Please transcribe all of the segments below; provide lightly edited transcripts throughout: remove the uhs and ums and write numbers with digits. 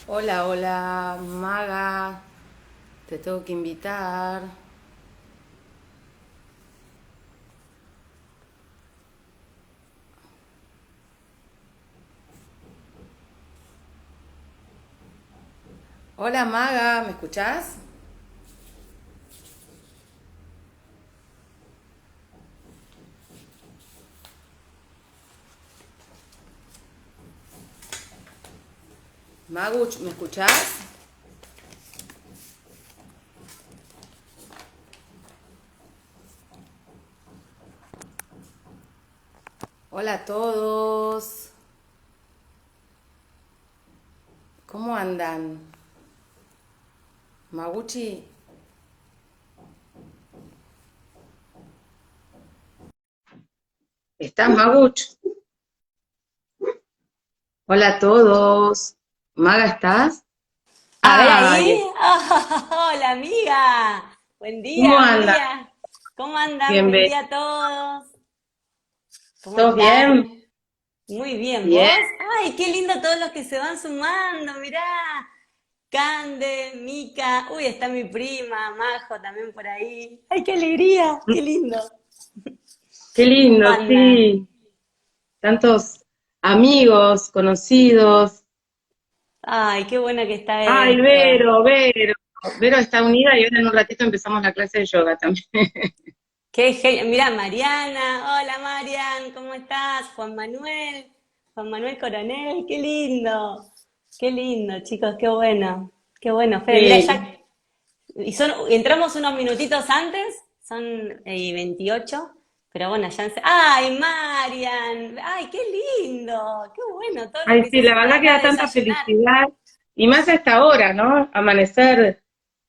Hola, hola, Maga, te tengo que invitar. Hola, Maga, ¿me escuchás? Maguch, ¿me escuchás? Hola a todos, ¿cómo andan? Maguchi, ¿estás, Maguch? Hola a todos. Maga, ¿estás? A ver ahí. Ay, Hola amiga. ¿cómo Buen andan? día. ¿Cómo andan? Buen Bienvenidos. día a todos. ¿Cómo ¿Todos están? bien? Muy bien, Bien. ¿vos? Ay, qué lindo todos los que se van sumando, mirá. Cande, Mica, uy, está mi prima, Majo también por ahí. Ay, qué alegría, qué lindo. Qué ¿Cómo lindo, andan? sí. Tantos amigos, conocidos. Ay, qué bueno que está Ay, esto. Vero. Vero está unida y ahora en un ratito empezamos la clase de yoga también. Qué genio. Mirá, Mariana. Hola, Marian, ¿cómo estás? Juan Manuel Coronel, qué lindo. Qué lindo, chicos, qué bueno. Qué bueno, Fede. Mira, Sí, ya. Entramos unos minutitos antes, son 28, pero bueno, ya. ¡Ay, Marian! ¡Ay, qué lindo! ¡Qué bueno! Todos los ay, que sí, se la suman verdad que acá da a tanta desayunar. felicidad. Y más a esta hora, ¿no? Amanecer,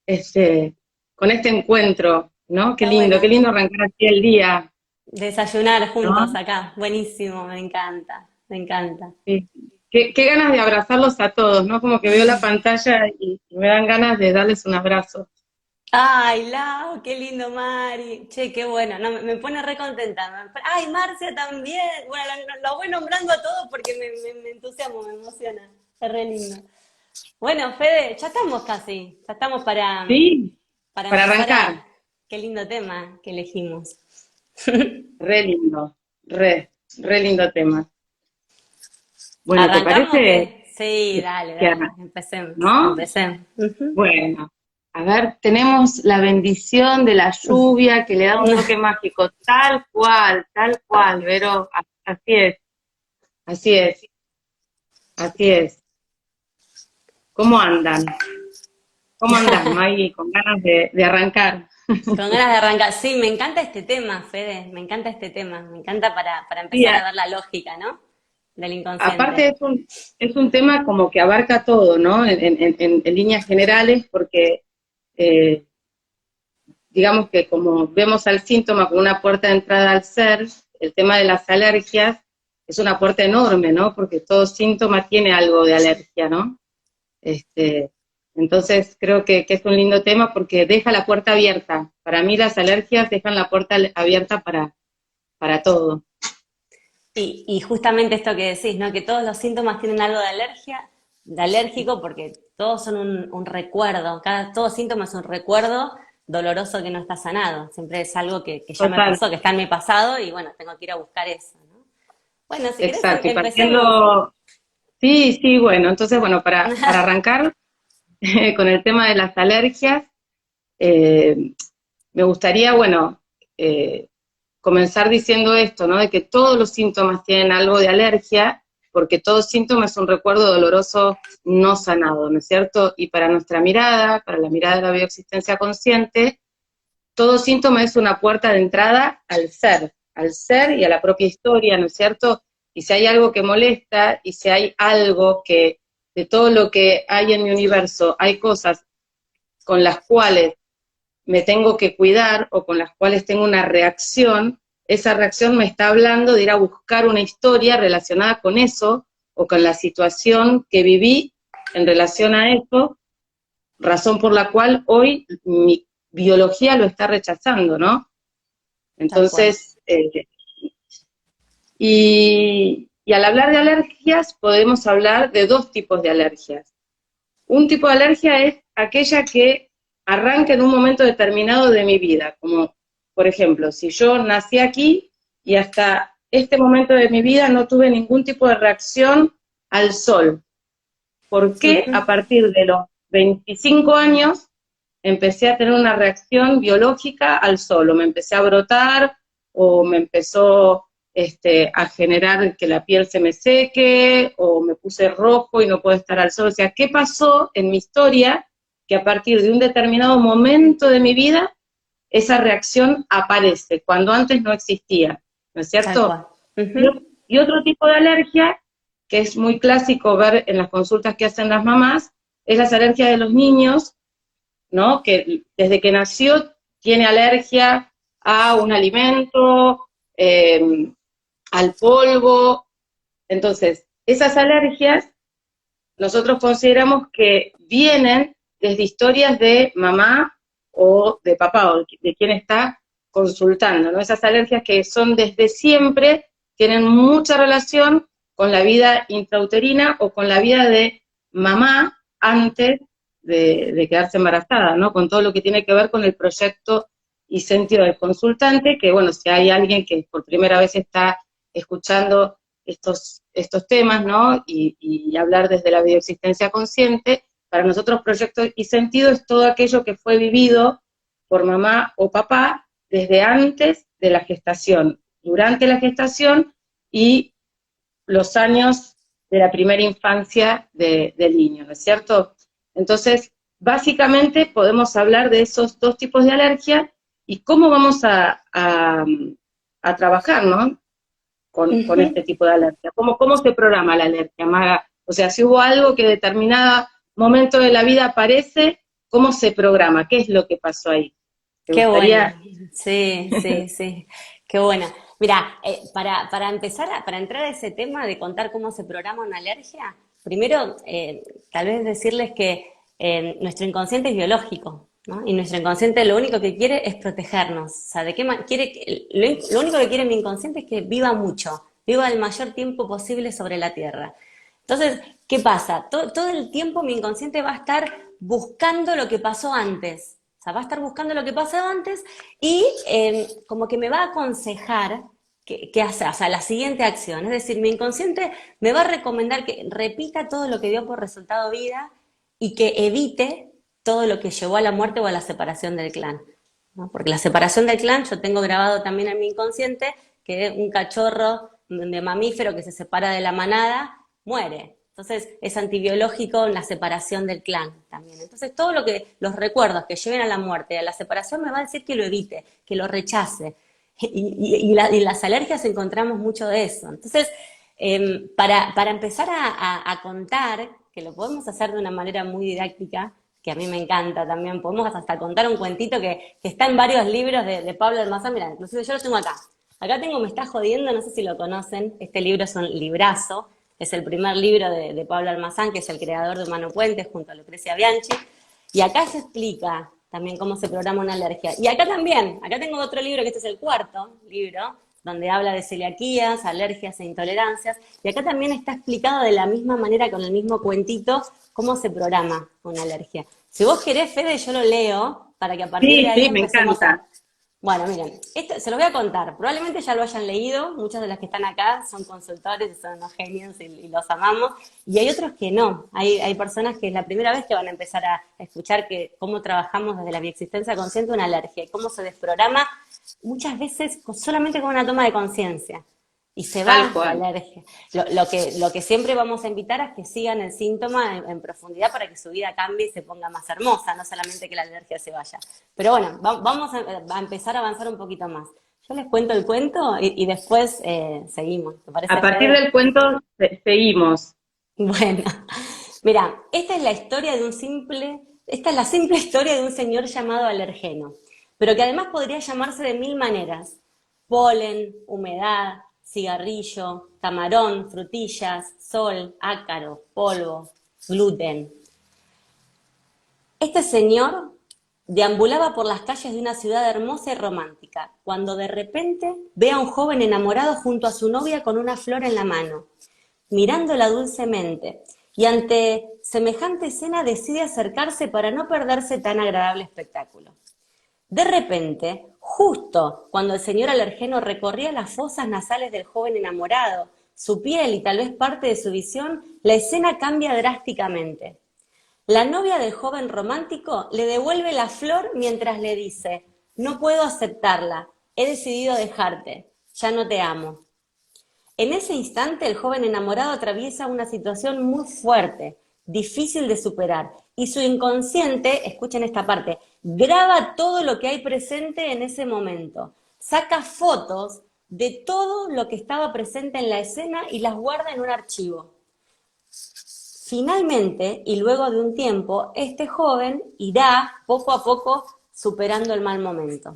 este, con este encuentro, ¿no? Está Qué bueno. lindo arrancar así el día, Desayunar juntos ¿no? acá. Buenísimo, me encanta. Me encanta. Sí. Qué ganas de abrazarlos a todos, ¿no? Como que veo la pantalla y me dan ganas de darles un abrazo. Ay, Lau, qué lindo, Mari. Che, qué bueno. No, me pone re contenta. Ay, Marcia también. Bueno, lo voy nombrando a todos porque me entusiasmo, me emociona. Es re lindo. Bueno, Fede, ya estamos casi. Ya estamos Sí, para para empezar arrancar, a... Qué lindo tema que elegimos. re lindo, re lindo tema. Bueno, ¿te ¿Arrancamos parece qué? Sí, dale, que dale. Empecemos, no? empecemos. Ujú. Bueno, a ver, tenemos la bendición de la lluvia que le da un toque mágico, tal cual, Vero, así es, así es, así es. ¿Cómo andan? ¿Cómo andás, Maggie? Con ganas de arrancar. Con ganas de arrancar. Sí, me encanta este tema, Fede. Me encanta este tema. Me encanta para Sí, empezar a ver la lógica, ¿no? Del aparte inconsciente. es un tema como que abarca todo, ¿no? En líneas generales, porque eh, digamos que como vemos al síntoma como una puerta de entrada al ser, el tema de las alergias es una puerta enorme, ¿no? Porque todo síntoma tiene algo de alergia, ¿no? Este, entonces creo que es un lindo tema porque deja la puerta abierta. Para mí las alergias dejan la puerta abierta para todo. Y justamente esto que decís, ¿no? Que todos los síntomas tienen algo de alergia, de alérgico, porque todos son un recuerdo. Todo síntoma es un recuerdo doloroso que no está sanado. Siempre es algo que ya me Total, pasó, que está en mi pasado y bueno, tengo que ir a buscar eso, ¿no? Bueno, si querés exacto. Y empecemos. partiendo, sí, bueno, entonces, bueno, para arrancar con el tema de las alergias, eh, me gustaría, bueno, eh, comenzar diciendo esto, ¿no? De que todos los síntomas tienen algo de alergia, porque todo síntoma es un recuerdo doloroso no sanado, ¿no es cierto? Y para nuestra mirada, para la mirada de la bioexistencia consciente, todo síntoma es una puerta de entrada al ser y a la propia historia, ¿no es cierto? Y si hay algo que molesta, y si hay algo que, de todo lo que hay en mi universo, hay cosas con las cuales me tengo que cuidar o con las cuales tengo una reacción, esa reacción me está hablando de ir a buscar una historia relacionada con eso o con la situación que viví en relación a eso, razón por la cual hoy mi biología lo está rechazando, ¿no? Tal cual. Entonces, y al hablar de alergias podemos hablar de dos tipos de alergias. un tipo de alergia es aquella que arranca en un momento determinado de mi vida, como por ejemplo, si yo nací aquí y hasta este momento de mi vida no tuve ningún tipo de reacción al sol. ¿Por qué a partir de los 25 años empecé a tener una reacción biológica al sol? O me empecé a brotar, o me empezó a generar que la piel se me seque, o me puse rojo y no puedo estar al sol. O sea, ¿qué pasó en mi historia que a partir de un determinado momento de mi vida esa reacción aparece, cuando antes no existía? ¿No es Tal cierto? cual. Ujú. Y otro tipo de alergia, que es muy clásico ver en las consultas que hacen las mamás, es las alergias de los niños, ¿no? Que desde que nació tiene alergia a un alimento, al polvo. Entonces, esas alergias nosotros consideramos que vienen desde historias de mamá o de papá, o de quien está consultando, ¿no? Esas alergias que son desde siempre, tienen mucha relación con la vida intrauterina o con la vida de mamá antes de quedarse embarazada, ¿no? Con todo lo que tiene que ver con el proyecto y sentido del consultante, que bueno, si hay alguien que por primera vez está escuchando estos temas, ¿no? Y hablar desde la bioexistencia consciente, para nosotros proyecto y sentido es todo aquello que fue vivido por mamá o papá desde antes de la gestación, durante la gestación y los años de la primera infancia del niño, ¿no es cierto? Entonces, básicamente podemos hablar de esos dos tipos de alergia y cómo vamos a trabajar, ¿no? Con Ujú. este tipo de alergia. ¿Cómo se programa la alergia, Maga? O sea, si hubo algo que en determinado momento de la vida aparece, ¿cómo se programa? ¿Qué es lo que pasó ahí? ¿Te Qué bueno, gustaría? sí, sí, sí, qué bueno. Mira, para empezar, para entrar a ese tema de contar cómo se programa una alergia, primero tal vez decirles que nuestro inconsciente es biológico, ¿no? Y nuestro inconsciente lo único que quiere es protegernos. O sea, lo único que quiere mi inconsciente es que viva mucho, viva el mayor tiempo posible sobre la Tierra. Entonces, ¿qué pasa? Todo el tiempo mi inconsciente va a estar buscando lo que pasó antes. O sea, va a estar buscando lo que pasó antes y como que me va a aconsejar qué hacer, o sea, la siguiente acción. Es decir, mi inconsciente me va a recomendar que repita todo lo que dio por resultado vida y que evite todo lo que llevó a la muerte o a la separación del clan, ¿no? Porque la separación del clan, yo tengo grabado también en mi inconsciente que un cachorro de mamífero que se separa de la manada muere. Entonces es antibiológico la separación del clan también. Entonces todo lo que, los recuerdos que lleven a la muerte, a la separación, me va a decir que lo evite, que lo rechace. Y las alergias encontramos mucho de eso. Entonces, para empezar a contar, que lo podemos hacer de una manera muy didáctica, que a mí me encanta también, podemos hasta contar un cuentito que está en varios libros de Pablo Almazán. Mira, inclusive yo lo tengo acá. Acá tengo Me está jodiendo, no sé si lo conocen, este libro es un librazo, es el primer libro de Pablo Almazán, que es el creador de Humano Puentes, junto a Lucrecia Bianchi, y acá se explica también cómo se programa una alergia. Y acá también, acá tengo otro libro, que este es el cuarto libro, donde habla de celiaquías, alergias e intolerancias, y acá también está explicado de la misma manera, con el mismo cuentito, cómo se programa una alergia. Si vos querés, Fede, yo lo leo, para que a partir de Sí, ahí sí, me empecemos a, encanta. bueno, miren, esto se lo voy a contar. Probablemente ya lo hayan leído. Muchas de las que están acá son consultores y son unos genios y los amamos. Y hay otros que no. Hay personas que es la primera vez que van a empezar a escuchar que cómo trabajamos desde la bioexistencia consciente una alergia y cómo se desprograma muchas veces solamente con una toma de conciencia. Y se Tal va la cual. alergia. Lo que siempre vamos a invitar es que sigan el síntoma en profundidad para que su vida cambie y se ponga más hermosa, no solamente que la alergia se vaya. Pero bueno, vamos a empezar a avanzar un poquito más. Yo les cuento el cuento y después seguimos. ¿Te A parece, partir Fede? del cuento seguimos. Bueno, mira, esta es la simple historia de un señor llamado alergeno, pero que además podría llamarse de mil maneras. Polen, humedad, cigarrillo, camarón, frutillas, sol, ácaro, polvo, gluten. Este señor deambulaba por las calles de una ciudad hermosa y romántica, cuando de repente ve a un joven enamorado junto a su novia con una flor en la mano, mirándola dulcemente, y ante semejante escena decide acercarse para no perderse tan agradable espectáculo. De repente, justo cuando el señor Alergeno recorría las fosas nasales del joven enamorado, su piel y tal vez parte de su visión, la escena cambia drásticamente. La novia del joven romántico le devuelve la flor mientras le dice: no puedo aceptarla, he decidido dejarte, ya no te amo. En ese instante el joven enamorado atraviesa una situación muy fuerte, difícil de superar, y su inconsciente, escuchen esta parte, graba todo lo que hay presente en ese momento, saca fotos de todo lo que estaba presente en la escena y las guarda en un archivo. Finalmente, y luego de un tiempo, este joven irá poco a poco superando el mal momento.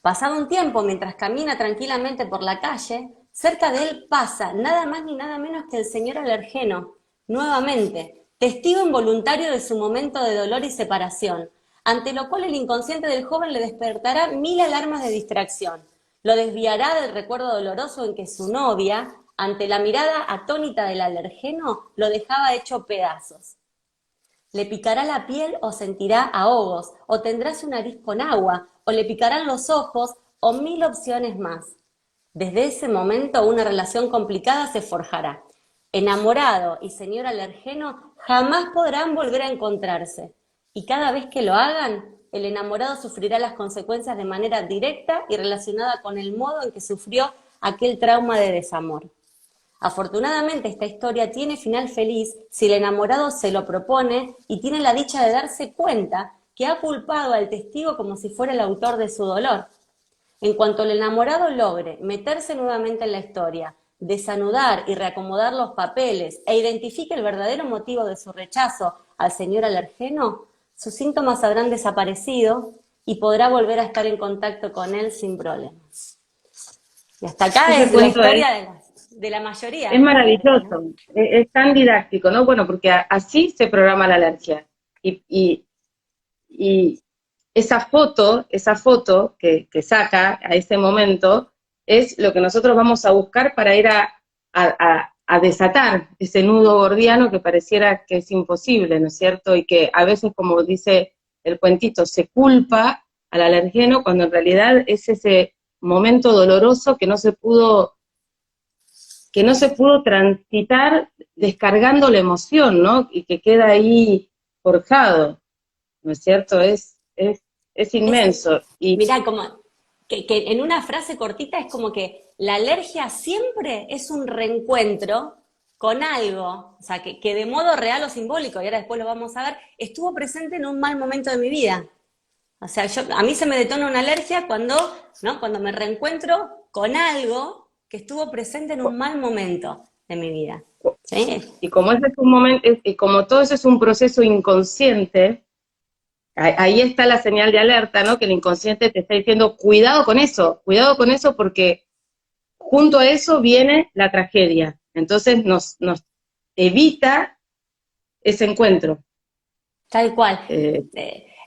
Pasado un tiempo, mientras camina tranquilamente por la calle, cerca de él pasa nada más ni nada menos que el señor Alergeno, nuevamente, testigo involuntario de su momento de dolor y separación, ante lo cual el inconsciente del joven le despertará 1000 alarmas de distracción, lo desviará del recuerdo doloroso en que su novia, ante la mirada atónita del Alergeno, lo dejaba hecho pedazos. Le picará la piel o sentirá ahogos, o tendrá su nariz con agua, o le picarán los ojos, o 1000 opciones más. Desde ese momento una relación complicada se forjará. Enamorado y señor Alergeno jamás podrán volver a encontrarse, y cada vez que lo hagan, el enamorado sufrirá las consecuencias de manera directa y relacionada con el modo en que sufrió aquel trauma de desamor. Afortunadamente esta historia tiene final feliz si el enamorado se lo propone y tiene la dicha de darse cuenta que ha culpado al testigo como si fuera el autor de su dolor. En cuanto el enamorado logre meterse nuevamente en la historia, desanudar y reacomodar los papeles e identifique el verdadero motivo de su rechazo al señor Alergeno, sus síntomas habrán desaparecido y podrá volver a estar en contacto con él sin problemas. Y hasta acá Ese es la cuento historia de la mayoría. es ¿No? maravilloso, es tan didáctico, ¿no? Bueno, porque así se programa la alergia. Y esa foto que saca a ese momento es lo que nosotros vamos a buscar para ir a desatar ese nudo gordiano que pareciera que es imposible, ¿no es cierto? Y que a veces, como dice el cuentito, se culpa al alergeno cuando en realidad es ese momento doloroso que no se pudo transitar descargando la emoción, ¿no? Y que queda ahí forjado, ¿no es cierto? Es Es, inmenso. Y mirá, como que en una frase cortita es como que la alergia siempre es un reencuentro con algo, o sea, que de modo real o simbólico, y ahora después lo vamos a ver, estuvo presente en un mal momento de mi vida. O sea, a mí se me detona una alergia cuando, ¿no? Cuando me reencuentro con algo que estuvo presente en un mal momento de mi vida. ¿Sí? y como ese es un momento, y como todo eso es un proceso inconsciente, ahí está la señal de alerta, ¿no? Que el inconsciente te está diciendo, cuidado con eso porque junto a eso viene la tragedia. Entonces nos evita ese encuentro. Tal cual. Eh,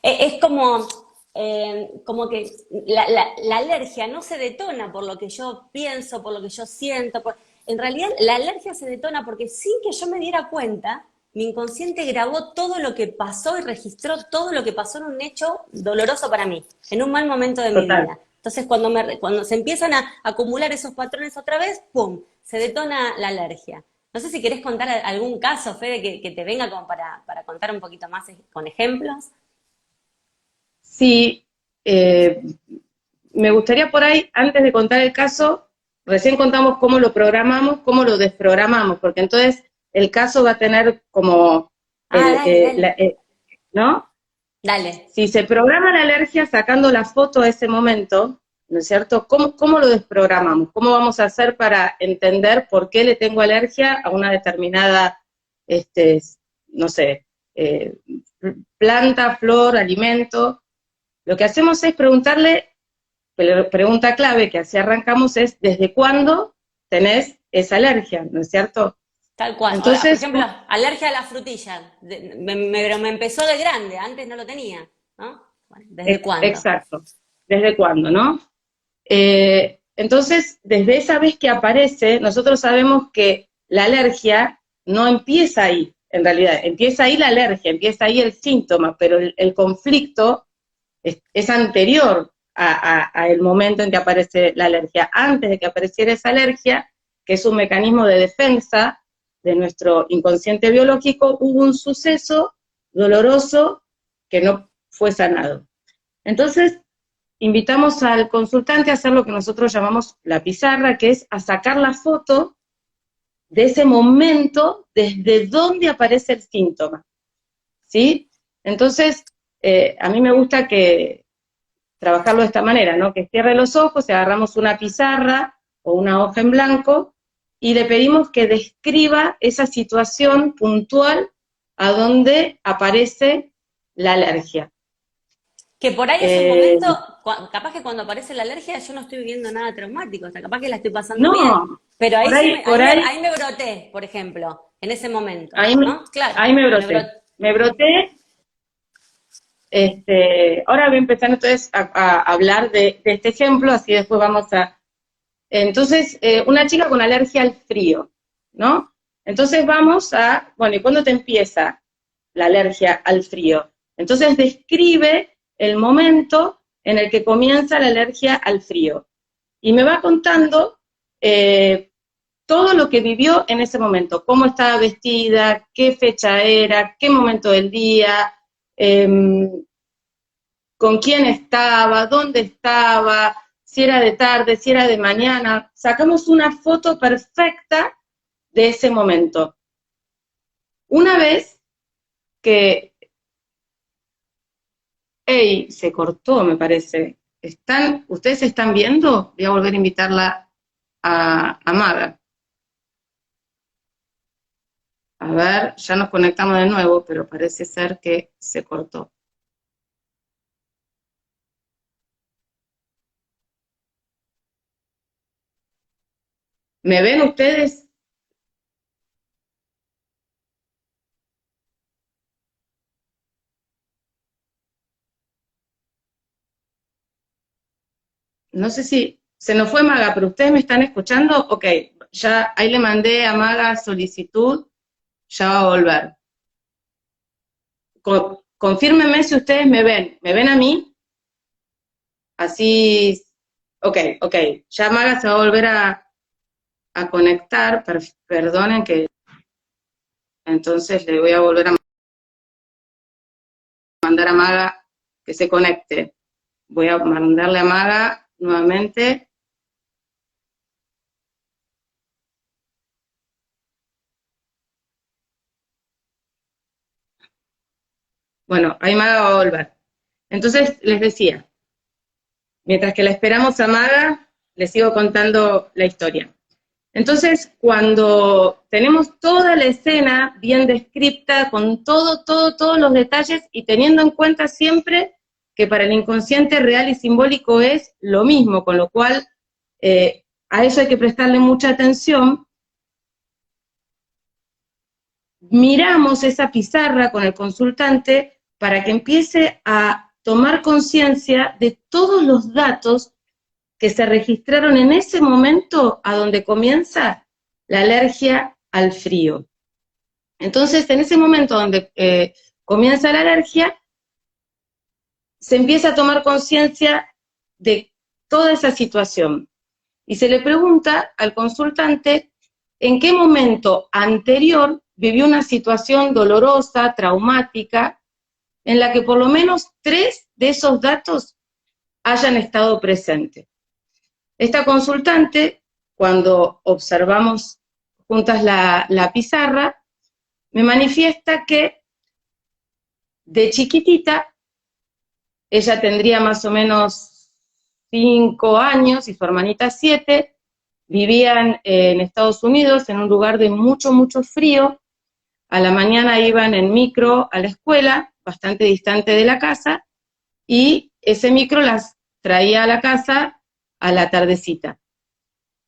Es como que la alergia no se detona por lo que yo pienso, por lo que yo siento. En realidad, la alergia se detona porque sin que yo me diera cuenta, mi inconsciente grabó todo lo que pasó y registró todo lo que pasó en un hecho doloroso para mí, en un mal momento de mi Total. vida. Entonces, cuando se empiezan a acumular esos patrones otra vez, ¡pum!, se detona la alergia. No sé si querés contar algún caso, Fede, que te venga como para contar un poquito más con ejemplos. Sí, eh, me gustaría por ahí, antes de contar el caso, recién contamos cómo lo programamos, cómo lo desprogramamos, porque entonces el caso va a tener como, Ah, dale, dale. ¿no? Dale. Si se programa la alergia sacando la foto a ese momento, ¿no es cierto? ¿Cómo lo desprogramamos? ¿Cómo vamos a hacer para entender por qué le tengo alergia a una determinada, este, no sé, eh, planta, flor, alimento? Lo que hacemos es preguntarle, la pregunta clave que así arrancamos es, ¿desde cuándo tenés esa alergia? ¿No es cierto? Tal cual. Ahora, por Entonces, ejemplo, alergia a la frutilla. Pero me empezó de grande, antes no lo tenía, ¿no? Bueno, ¿desde cuándo? exacto, ¿desde cuándo, no? Entonces, desde esa vez que aparece, nosotros sabemos que la alergia no empieza ahí, en realidad, empieza ahí la alergia, empieza ahí el síntoma, pero el conflicto es anterior a el momento en que aparece la alergia. Antes de que apareciera esa alergia, que es un mecanismo de defensa de nuestro inconsciente biológico, hubo un suceso doloroso que no fue sanado. Entonces, invitamos al consultante a hacer lo que nosotros llamamos la pizarra, que es a sacar la foto de ese momento desde donde aparece el síntoma, ¿sí? Entonces, a mí me gusta trabajarlo de esta manera, ¿no? Que cierre los ojos, agarramos una pizarra o una hoja en blanco y le pedimos que describa esa situación puntual a donde aparece la alergia. Que por ahí es un momento, capaz que cuando aparece la alergia yo no estoy viviendo nada traumático, o sea, capaz que la estoy pasando bien, No, pero ahí, por ahí, por ahí, ahí me broté, por ejemplo, en ese momento, ahí, ¿no? Claro, ahí me me broté. broté. Me broté. Ahora voy a empezar entonces a hablar de este ejemplo, así después vamos a... Entonces, una chica con alergia al frío, ¿no? Entonces vamos a, bueno, ¿y cuándo te empieza la alergia al frío? Entonces describe el momento en el que comienza la alergia al frío. Y me va contando todo lo que vivió en ese momento, cómo estaba vestida, qué fecha era, qué momento del día, con quién estaba, dónde estaba, si era de tarde, si era de mañana. Sacamos una foto perfecta de ese momento. Una vez que... ¡Ey! Se cortó, me parece. ¿Ustedes están viendo? Voy a volver a invitarla a Maga. A ver, ya nos conectamos de nuevo, pero parece ser que se cortó. ¿Me ven ustedes? No sé si se nos fue Maga, pero ustedes me están escuchando. Ok, ya ahí le mandé a Maga solicitud, ya va a volver. Confírmenme si ustedes me ven. ¿Me ven a mí? Así, ok, ya Maga se va a volver a conectar, perdonen que entonces le voy a volver a mandar a Maga que se conecte. Voy a mandarle a Maga nuevamente. Bueno, ahí Maga va a volver. Entonces, les decía, mientras que la esperamos a Maga, les sigo contando la historia. Entonces, cuando tenemos toda la escena bien descrita, con todos los detalles, y teniendo en cuenta siempre que para el inconsciente real y simbólico es lo mismo, con lo cual a eso hay que prestarle mucha atención, miramos esa pizarra con el consultante para que empiece a tomar conciencia de todos los datos que se registraron en ese momento a donde comienza la alergia al frío. Entonces, en ese momento donde comienza la alergia, se empieza a tomar conciencia de toda esa situación. Y se le pregunta al consultante en qué momento anterior vivió una situación dolorosa, traumática, en la que por lo menos 3 de esos datos hayan estado presentes. Esta consultante, cuando observamos juntas la pizarra, me manifiesta que de chiquitita, ella tendría más o menos 5 años y su hermanita 7, vivían en Estados Unidos en un lugar de mucho frío. A la mañana iban en micro a la escuela, bastante distante de la casa, y ese micro las traía a la casa a la tardecita.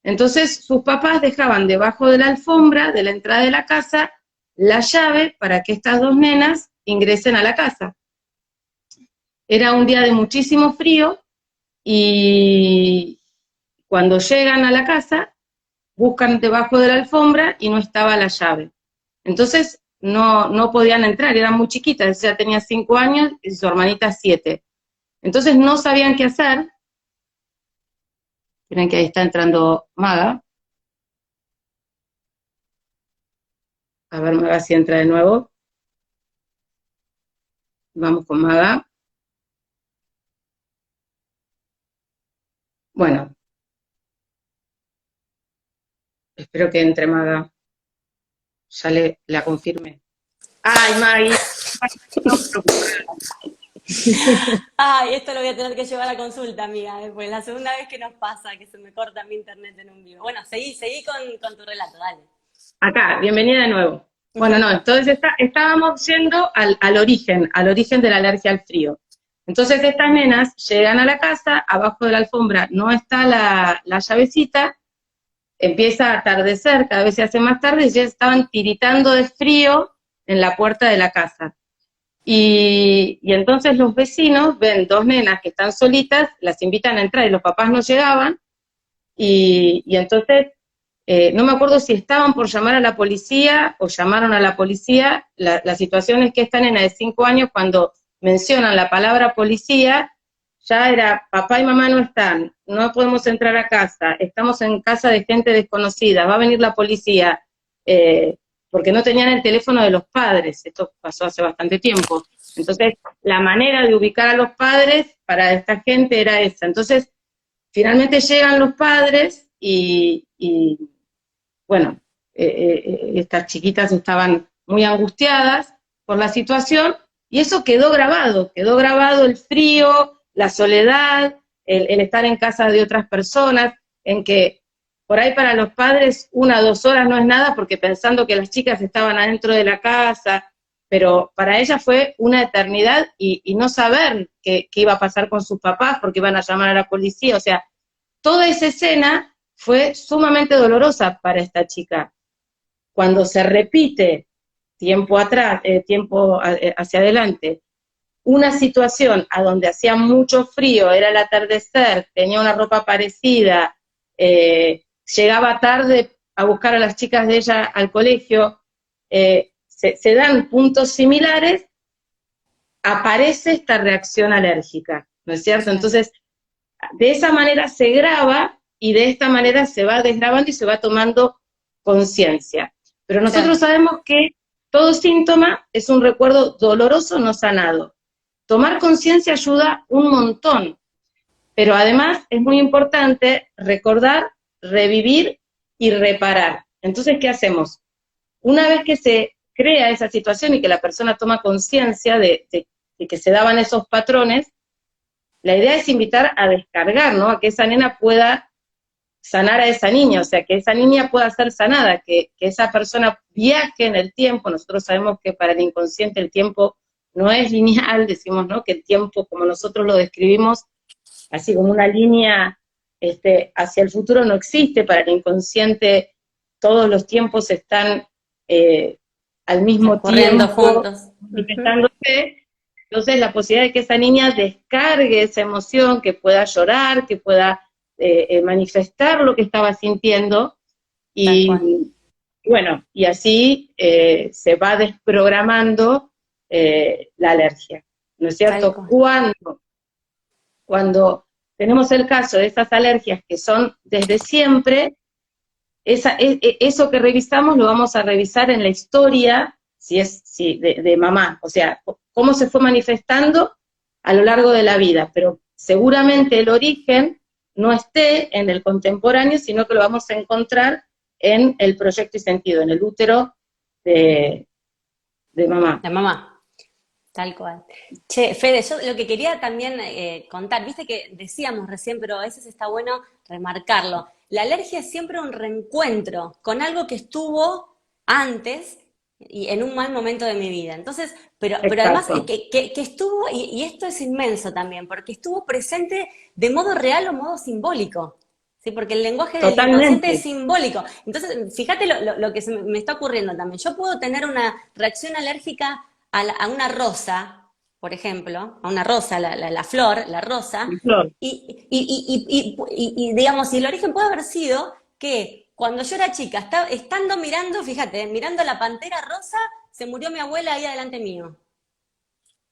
Entonces sus papás dejaban debajo de la alfombra de la entrada de la casa la llave para que estas 2 nenas ingresen a la casa. Era un día de muchísimo frío y cuando llegan a la casa buscan debajo de la alfombra y no estaba la llave. Entonces no podían entrar, eran muy chiquitas, ella tenía 5 años y su hermanita 7. Entonces no sabían qué hacer. Miren que ahí está entrando Maga. A ver, Maga si entra de nuevo. Vamos con Maga. Bueno, espero que entre Maga. Ya la confirme. Ay, Maggie, no Ay, esto lo voy a tener que llevar a consulta, amiga, después. La segunda vez que nos pasa, que se me corta mi internet en un vivo. Bueno, seguí con tu relato, dale. acá, bienvenida de nuevo. Bueno, no, entonces estábamos yendo al origen de la alergia al frío. Entonces estas nenas llegan a la casa, abajo de la alfombra no está la llavecita, empieza a atardecer, cada vez se hace más tarde, y ya estaban tiritando de frío en la puerta de la casa. Y entonces los vecinos ven 2 nenas que están solitas, las invitan a entrar y los papás no llegaban, y entonces no me acuerdo si estaban por llamar a la policía o llamaron a la policía. La situación es que esta nena de 5 años, cuando mencionan la palabra policía, ya era, papá y mamá no están, no podemos entrar a casa, estamos en casa de gente desconocida, va a venir la policía, porque no tenían el teléfono de los padres, esto pasó hace bastante tiempo. Entonces, la manera de ubicar a los padres para esta gente era esa. Entonces, finalmente llegan los padres y bueno, estas chiquitas estaban muy angustiadas por la situación, y eso quedó grabado el frío, la soledad, el estar en casa de otras personas, en que por ahí para los padres 1 o 2 horas no es nada, porque pensando que las chicas estaban adentro de la casa, pero para ella fue una eternidad, y no saber qué iba a pasar con sus papás, porque iban a llamar a la policía, o sea, toda esa escena fue sumamente dolorosa para esta chica. Cuando se repite tiempo atrás, tiempo hacia adelante, una situación a donde hacía mucho frío, era el atardecer, tenía una ropa parecida, llegaba tarde a buscar a las chicas de ella al colegio, se dan puntos similares, aparece esta reacción alérgica, ¿no es cierto? Entonces, de esa manera se graba, y de esta manera se va desgrabando y se va tomando conciencia. Pero nosotros sabemos que todo síntoma es un recuerdo doloroso no sanado. Tomar conciencia ayuda un montón, pero además es muy importante recordar, revivir y reparar. Entonces, ¿qué hacemos? Una vez que se crea esa situación y que la persona toma conciencia de que se daban esos patrones, la idea es invitar a descargar, ¿no? A que esa nena pueda sanar a esa niña, o sea, que esa niña pueda ser sanada, que esa persona viaje en el tiempo. Nosotros sabemos que para el inconsciente el tiempo no es lineal, decimos, ¿no? Que el tiempo, como nosotros lo describimos, así como una línea hacia el futuro, no existe. Para el inconsciente todos los tiempos están al mismo Corriendo tiempo, juntos. manifestándose. Entonces, la posibilidad de que esa niña descargue esa emoción, que pueda llorar, que pueda manifestar lo que estaba sintiendo, y bueno, y así se va desprogramando la alergia, ¿no es cierto? Cuando tenemos el caso de esas alergias que son desde siempre, eso que revisamos lo vamos a revisar en la historia, de mamá, o sea, cómo se fue manifestando a lo largo de la vida, pero seguramente el origen no esté en el contemporáneo, sino que lo vamos a encontrar en el proyecto y sentido, en el útero de mamá. De mamá, tal cual. Che, Fede, yo lo que quería también contar, viste que decíamos recién, pero a veces está bueno remarcarlo. La alergia es siempre un reencuentro con algo que estuvo antes y en un mal momento de mi vida. Entonces, pero además que estuvo, y esto es inmenso también, porque estuvo presente de modo real o modo simbólico. ¿Sí? Porque el lenguaje del inconsciente es simbólico. Entonces, fíjate lo que me está ocurriendo también. Yo puedo tener una reacción alérgica a una rosa, por ejemplo, a una rosa, la flor, la rosa, y digamos, y el origen puede haber sido que cuando yo era chica, estando mirando, fíjate, mirando la pantera rosa, se murió mi abuela ahí delante mío.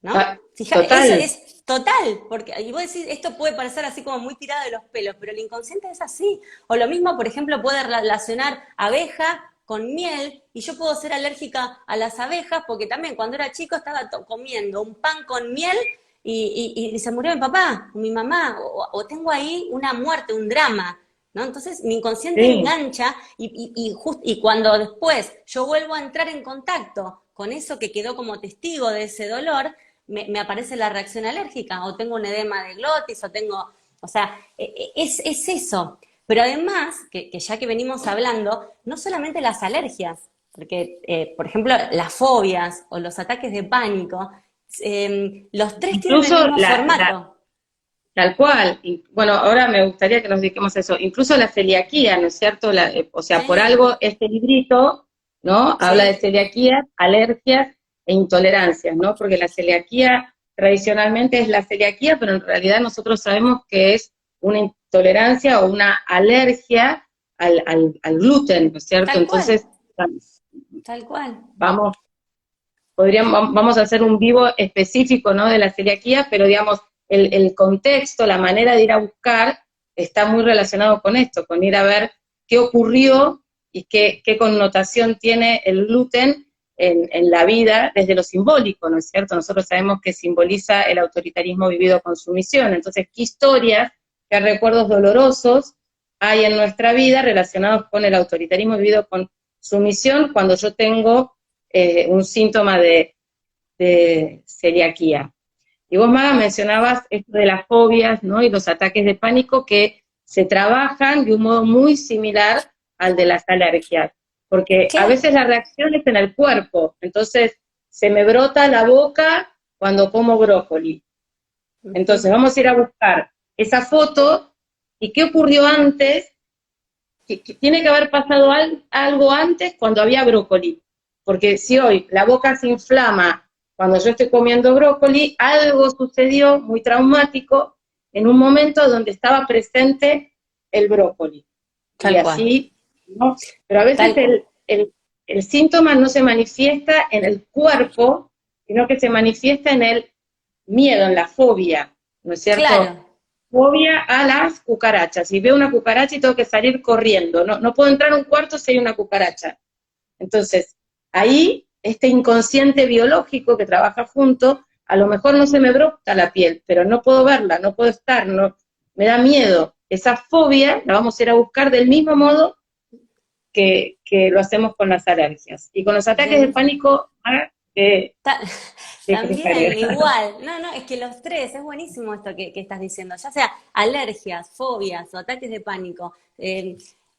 ¿No? Ah, Fíjate, eso total, es total, porque y vos decís, esto puede parecer así como muy tirado de los pelos, pero el inconsciente es así. O lo mismo, por ejemplo, puede relacionar abeja con miel, y yo puedo ser alérgica a las abejas, porque también cuando era chico estaba comiendo un pan con miel y se murió mi papá, o mi mamá, o tengo ahí una muerte, un drama. ¿No? Entonces mi inconsciente sí. engancha y cuando después yo vuelvo a entrar en contacto con eso que quedó como testigo de ese dolor, me aparece la reacción alérgica, o tengo un edema de glotis, o tengo, o sea, es eso. Pero además, que ya que venimos hablando, no solamente las alergias, porque, por ejemplo, las fobias o los ataques de pánico, los tres tienen el Incluso mismo formato. tal cual. Y, bueno, ahora me gustaría que nos dediquemos a eso. Incluso la celiaquía, ¿no es cierto? O sea, por Sí, algo este librito, ¿no? Habla de sí, celiaquía, alergias e intolerancias, ¿no? Porque la celiaquía tradicionalmente es la celiaquía, pero en realidad nosotros sabemos que es una intolerancia o una alergia al gluten, ¿no es cierto? tal cual, Entonces, tal cual. vamos vamos a hacer un vivo específico, ¿no? De la celiaquía, pero digamos, el contexto, la manera de ir a buscar, está muy relacionado con esto, con ir a ver qué ocurrió y qué connotación tiene el gluten en la vida desde lo simbólico, ¿no es cierto? Nosotros sabemos que simboliza el autoritarismo vivido con sumisión, entonces, ¿qué historias, qué recuerdos dolorosos hay en nuestra vida relacionados con el autoritarismo vivido con sumisión cuando yo tengo un síntoma de celiaquía? Y vos, Maga, mencionabas esto de las fobias, ¿no? Y los ataques de pánico que se trabajan de un modo muy similar al de las alergias, porque a Claro. veces la reacción es en el cuerpo, entonces se me brota la boca cuando como brócoli. Entonces Ujú. vamos a ir a buscar esa foto y qué ocurrió antes, que tiene que haber pasado algo antes cuando había brócoli, porque si hoy la boca se inflama cuando yo estoy comiendo brócoli, algo sucedió muy traumático en un momento donde estaba presente el brócoli. Y Tal cual, así, ¿no? Pero a veces tal cual. el síntoma no se manifiesta en el cuerpo, sino que se manifiesta en el miedo, en la fobia, ¿no es Claro, cierto? Fobia a las cucarachas. Si veo una cucaracha y tengo que salir corriendo, no puedo entrar a un cuarto si hay una cucaracha. Entonces, ahí, este inconsciente biológico que trabaja junto, a lo mejor no se me brota la piel, pero no puedo verla, no puedo estar, no, me da miedo. Esa fobia la vamos a ir a buscar del mismo modo que lo hacemos con las alergias. Y con los ataques de bien. pánico, Ta- ¿qué querés También, agregar? igual. No, no, es que los tres, es buenísimo esto que estás diciendo, ya sea alergias, fobias o ataques de pánico.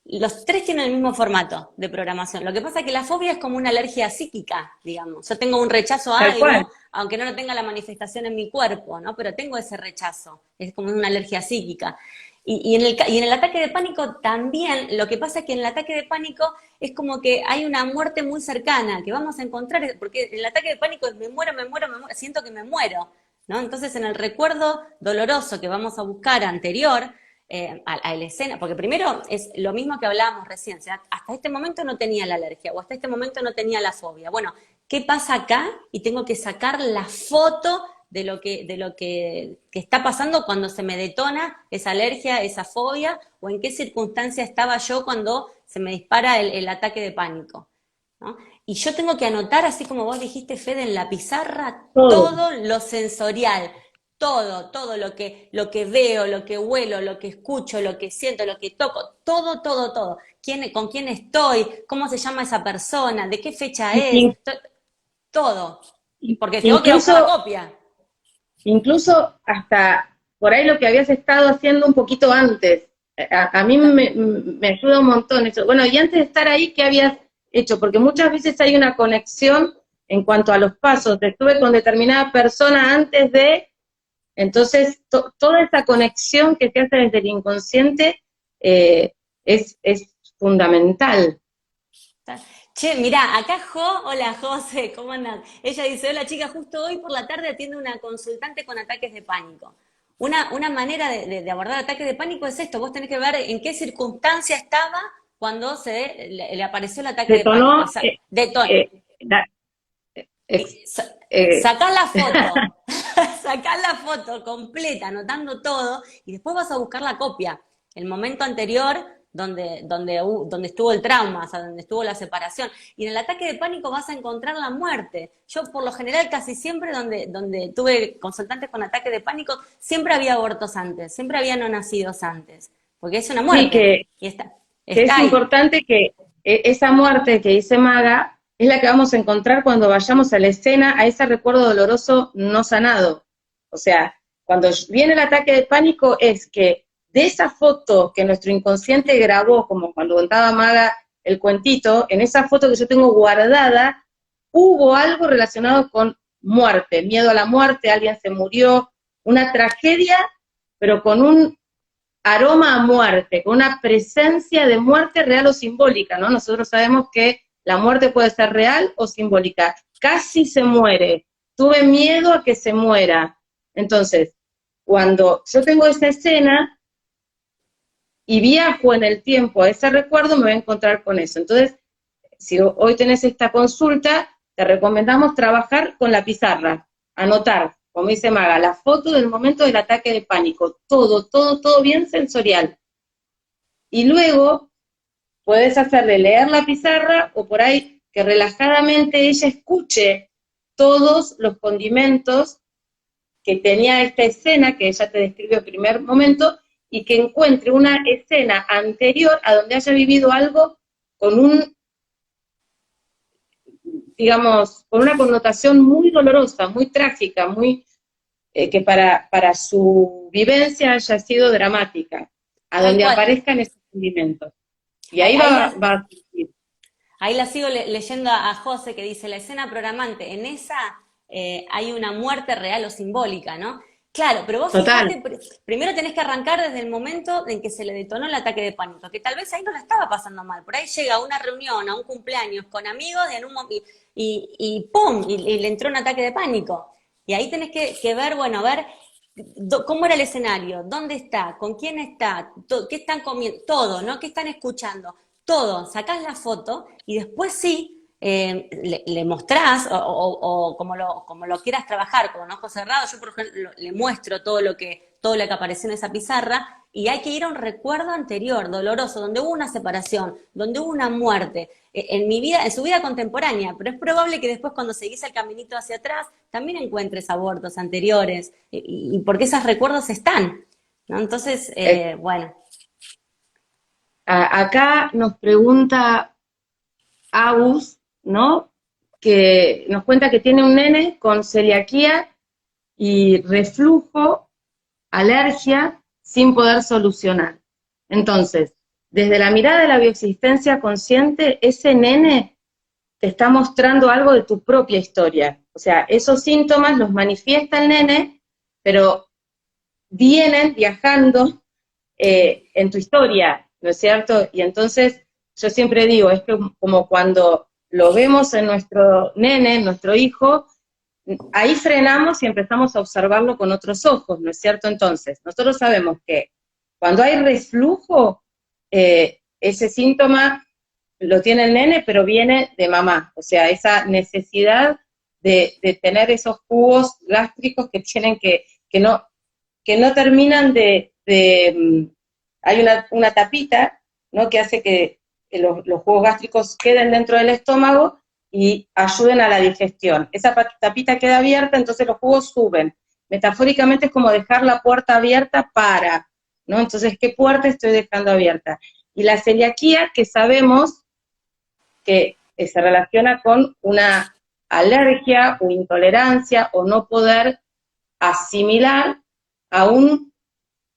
Los tres tienen el mismo formato de programación. Lo que pasa es que la fobia es como una alergia psíquica, digamos. Yo tengo un rechazo a Tal algo, cual. aunque no lo tenga la manifestación en mi cuerpo, ¿no? Pero tengo ese rechazo. Es como una alergia psíquica. Y en el ataque de pánico también, lo que pasa es que en el ataque de pánico es como que hay una muerte muy cercana, que vamos a encontrar, porque el ataque de pánico es me muero, me muero, me muero, siento que me muero, ¿no? Entonces en el recuerdo doloroso que vamos a buscar anterior a la escena, porque primero es lo mismo que hablábamos recién, o sea, hasta este momento no tenía la alergia o hasta este momento no tenía la fobia. Bueno, ¿qué pasa acá? Y tengo que sacar la foto de lo que está pasando cuando se me detona esa alergia, esa fobia, o en qué circunstancia estaba yo cuando se me dispara el ataque de pánico, ¿no? Y yo tengo que anotar, así como vos dijiste, Fede, en la pizarra, Todo. todo lo sensorial, todo lo que veo, lo que huelo, lo que escucho, lo que siento, lo que toco, todo. Con quién estoy, cómo se llama esa persona, de qué fecha es, todo. Porque tengo que ir a buscar la Incluso copia. incluso hasta por ahí lo que habías estado haciendo un poquito antes. A mí me ayuda un montón eso. Bueno, y antes de estar ahí, ¿qué habías hecho? Porque muchas veces hay una conexión en cuanto a los pasos. Estuve con determinada persona antes de, entonces toda esa conexión que se hace desde el inconsciente eh, es fundamental. Che, mirá, acá hola José, ¿cómo andan? Ella dice, hola chica, justo hoy por la tarde atiende una consultante con ataques de pánico. Una manera de abordar ataques de pánico es esto, vos tenés que ver en qué circunstancia estaba cuando le apareció el ataque de pánico. Detonó, O sea, detonó. la- ex- Sacás la foto, sacás la foto completa, anotando todo, y después vas a buscar la copia, el momento anterior donde estuvo el trauma, o sea, donde estuvo la separación. Y en el ataque de pánico vas a encontrar la muerte. Yo, por lo general, casi siempre donde tuve consultantes con ataque de pánico, siempre había abortos antes, siempre había no nacidos antes, porque es una sí, muerte, y que es está ahí. importante que esa muerte que dice Maga es la que vamos a encontrar cuando vayamos a la escena, a ese recuerdo doloroso no sanado. O sea, cuando viene el ataque de pánico es que de esa foto que nuestro inconsciente grabó, como cuando contaba Maga el cuentito, en esa foto que yo tengo guardada, hubo algo relacionado con muerte, miedo a la muerte, alguien se murió, una tragedia, pero con un aroma a muerte, con una presencia de muerte real o simbólica, ¿no? Nosotros sabemos que la muerte puede ser real o simbólica. Casi se muere, tuve miedo a que se muera. Entonces, cuando yo tengo esa escena y viajo en el tiempo a ese recuerdo, me voy a encontrar con eso. Entonces, si hoy tenés esta consulta, te recomendamos trabajar con la pizarra, anotar, como dice Maga, la foto del momento del ataque de pánico, todo bien sensorial. Y luego puedes hacerle leer la pizarra o por ahí que relajadamente ella escuche todos los condimentos que tenía esta escena que ella te describió en primer momento y que encuentre una escena anterior a donde haya vivido algo con un, digamos, con una connotación muy dolorosa, muy trágica, muy que para su vivencia haya sido dramática, a Tal donde cual. aparezcan esos sentimientos. Y Ahí, ahí ahí va a surgir. Ahí la sigo leyendo a José que dice, la escena programante, en esa hay una muerte real o simbólica, ¿no? Claro, pero vos Total. fijate, primero tenés que arrancar desde el momento en que se le detonó el ataque de pánico, que tal vez ahí no la estaba pasando mal, por ahí llega a una reunión, a un cumpleaños con amigos y ¡pum! Y le entró un ataque de pánico. Y ahí tenés que ver, bueno, ver cómo era el escenario, dónde está, con quién está, qué están comiendo, todo, ¿no? ¿Qué están escuchando? Todo, sacás la foto y después sí le mostrás o como lo quieras trabajar con ojos cerrados. Yo, por ejemplo, le muestro todo lo que apareció en esa pizarra y hay que ir a un recuerdo anterior, doloroso, donde hubo una separación, donde hubo una muerte, en mi vida, en su vida contemporánea, pero es probable que después cuando seguís el caminito hacia atrás también encuentres abortos anteriores y porque esos recuerdos están, ¿no? Entonces, bueno. Acá nos pregunta Agus, ¿no? Que nos cuenta que tiene un nene con celiaquía y reflujo, alergia, sin poder solucionar. Entonces, desde la mirada de la bioexistencia consciente, ese nene te está mostrando algo de tu propia historia. O sea, esos síntomas los manifiesta el nene, pero vienen viajando en tu historia, ¿no es cierto? Y entonces yo siempre digo, es que como cuando lo vemos en nuestro nene, en nuestro hijo, ahí frenamos y empezamos a observarlo con otros ojos, ¿no es cierto? Entonces, nosotros sabemos que cuando hay reflujo, ese síntoma lo tiene el nene, pero viene de mamá, o sea, esa necesidad de tener esos jugos gástricos que tienen que no terminan hay una tapita, ¿no? Que hace que los jugos gástricos queden dentro del estómago y ayuden a la digestión. Esa tapita queda abierta, entonces los jugos suben. Metafóricamente es como dejar la puerta abierta ¿no? Entonces, ¿qué puerta estoy dejando abierta? Y la celiaquía, que sabemos que se relaciona con una alergia o intolerancia o no poder asimilar a un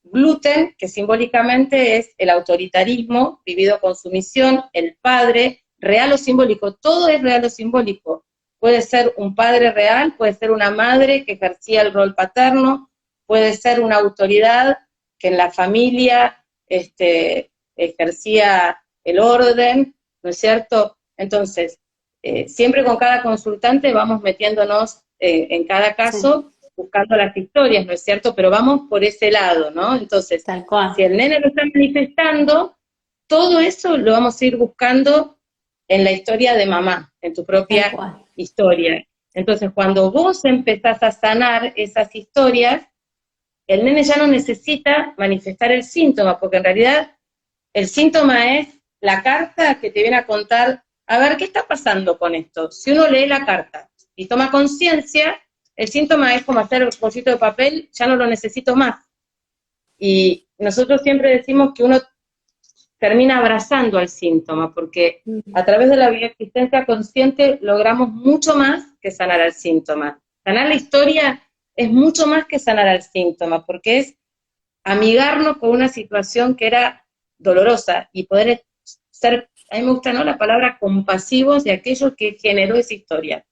gluten, que simbólicamente es el autoritarismo vivido con sumisión, el padre, real o simbólico, todo es real o simbólico. Puede ser un padre real, puede ser una madre que ejercía el rol paterno, puede ser una autoridad que en la familia ejercía el orden, ¿no es cierto? Entonces, siempre con cada consultante vamos metiéndonos en cada Sí, caso buscando las historias, ¿no es cierto? Pero vamos por ese lado, ¿no? Entonces, tal cual. si el nene lo está manifestando, todo eso lo vamos a ir buscando en la historia de mamá, en tu Tal propia cual. historia. Entonces, cuando vos empezás a sanar esas historias, el nene ya no necesita manifestar el síntoma, porque en realidad el síntoma es la carta que te viene a contar, a ver, ¿qué está pasando con esto? Si uno lee la carta y toma conciencia, el síntoma es como hacer un bolsito de papel, ya no lo necesito más. Y nosotros siempre decimos que uno termina abrazando al síntoma, porque a través de la bioexistencia consciente logramos mucho más que sanar al síntoma. Sanar la historia es mucho más que sanar al síntoma, porque es amigarnos con una situación que era dolorosa y poder ser, a mí me gusta, ¿no?, la palabra compasivos de aquello que generó esa historia.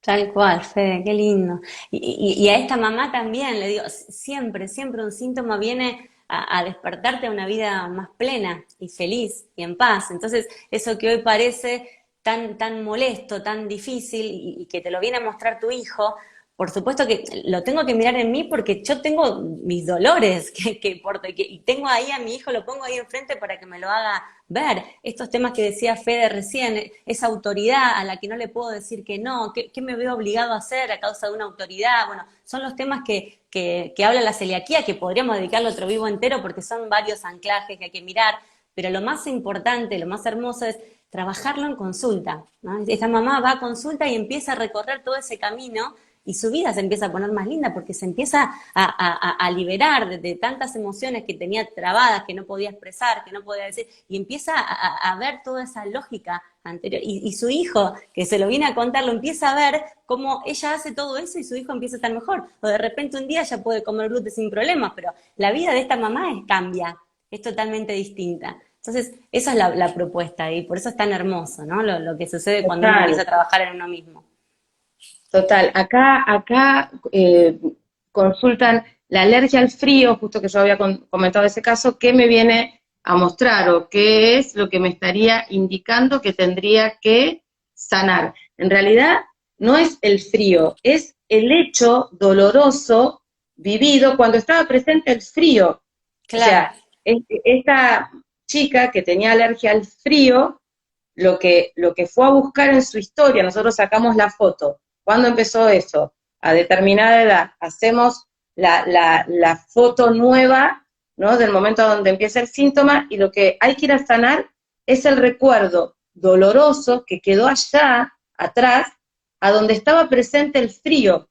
Tal cual, Fede, qué lindo. Y a esta mamá también le digo, siempre, siempre un síntoma viene a despertarte a una vida más plena y feliz y en paz. Entonces, eso que hoy parece tan, tan molesto, tan difícil y que te lo viene a mostrar tu hijo, por supuesto que lo tengo que mirar en mí porque yo tengo mis dolores y tengo ahí a mi hijo, lo pongo ahí enfrente para que me lo haga ver. Estos temas que decía Fede recién, esa autoridad a la que no le puedo decir que no, qué me veo obligado a hacer a causa de una autoridad. Bueno, son los temas que habla la celiaquía, que podríamos dedicarle otro vivo entero porque son varios anclajes que hay que mirar, pero lo más importante, lo más hermoso es trabajarlo en consulta, ¿no? Esta mamá va a consulta y empieza a recorrer todo ese camino y su vida se empieza a poner más linda porque se empieza a liberar de tantas emociones que tenía trabadas, que no podía expresar, que no podía decir, y empieza a ver toda esa lógica anterior. Y su hijo, que se lo viene a contar, lo empieza a ver cómo ella hace todo eso y su hijo empieza a estar mejor. O de repente un día ya puede comer gluten sin problemas, pero la vida de esta mamá cambia, es totalmente distinta. Entonces, esa es la propuesta y por eso es tan hermoso, ¿no? Lo que sucede cuando uno empieza Total, a trabajar en uno mismo. total. Acá consultan la alergia al frío, justo que yo había comentado ese caso, ¿qué me viene a mostrar o qué es lo que me estaría indicando que tendría que sanar? En realidad no es el frío, es el hecho doloroso vivido cuando estaba presente el frío. O Claro. sea, esta chica que tenía alergia al frío, lo que fue a buscar en su historia, nosotros sacamos la foto. ¿Cuándo empezó eso? A determinada edad. Hacemos la foto nueva, ¿no?, del momento donde empieza el síntoma, y lo que hay que ir a sanar es el recuerdo doloroso que quedó allá, atrás, a donde estaba presente el frío.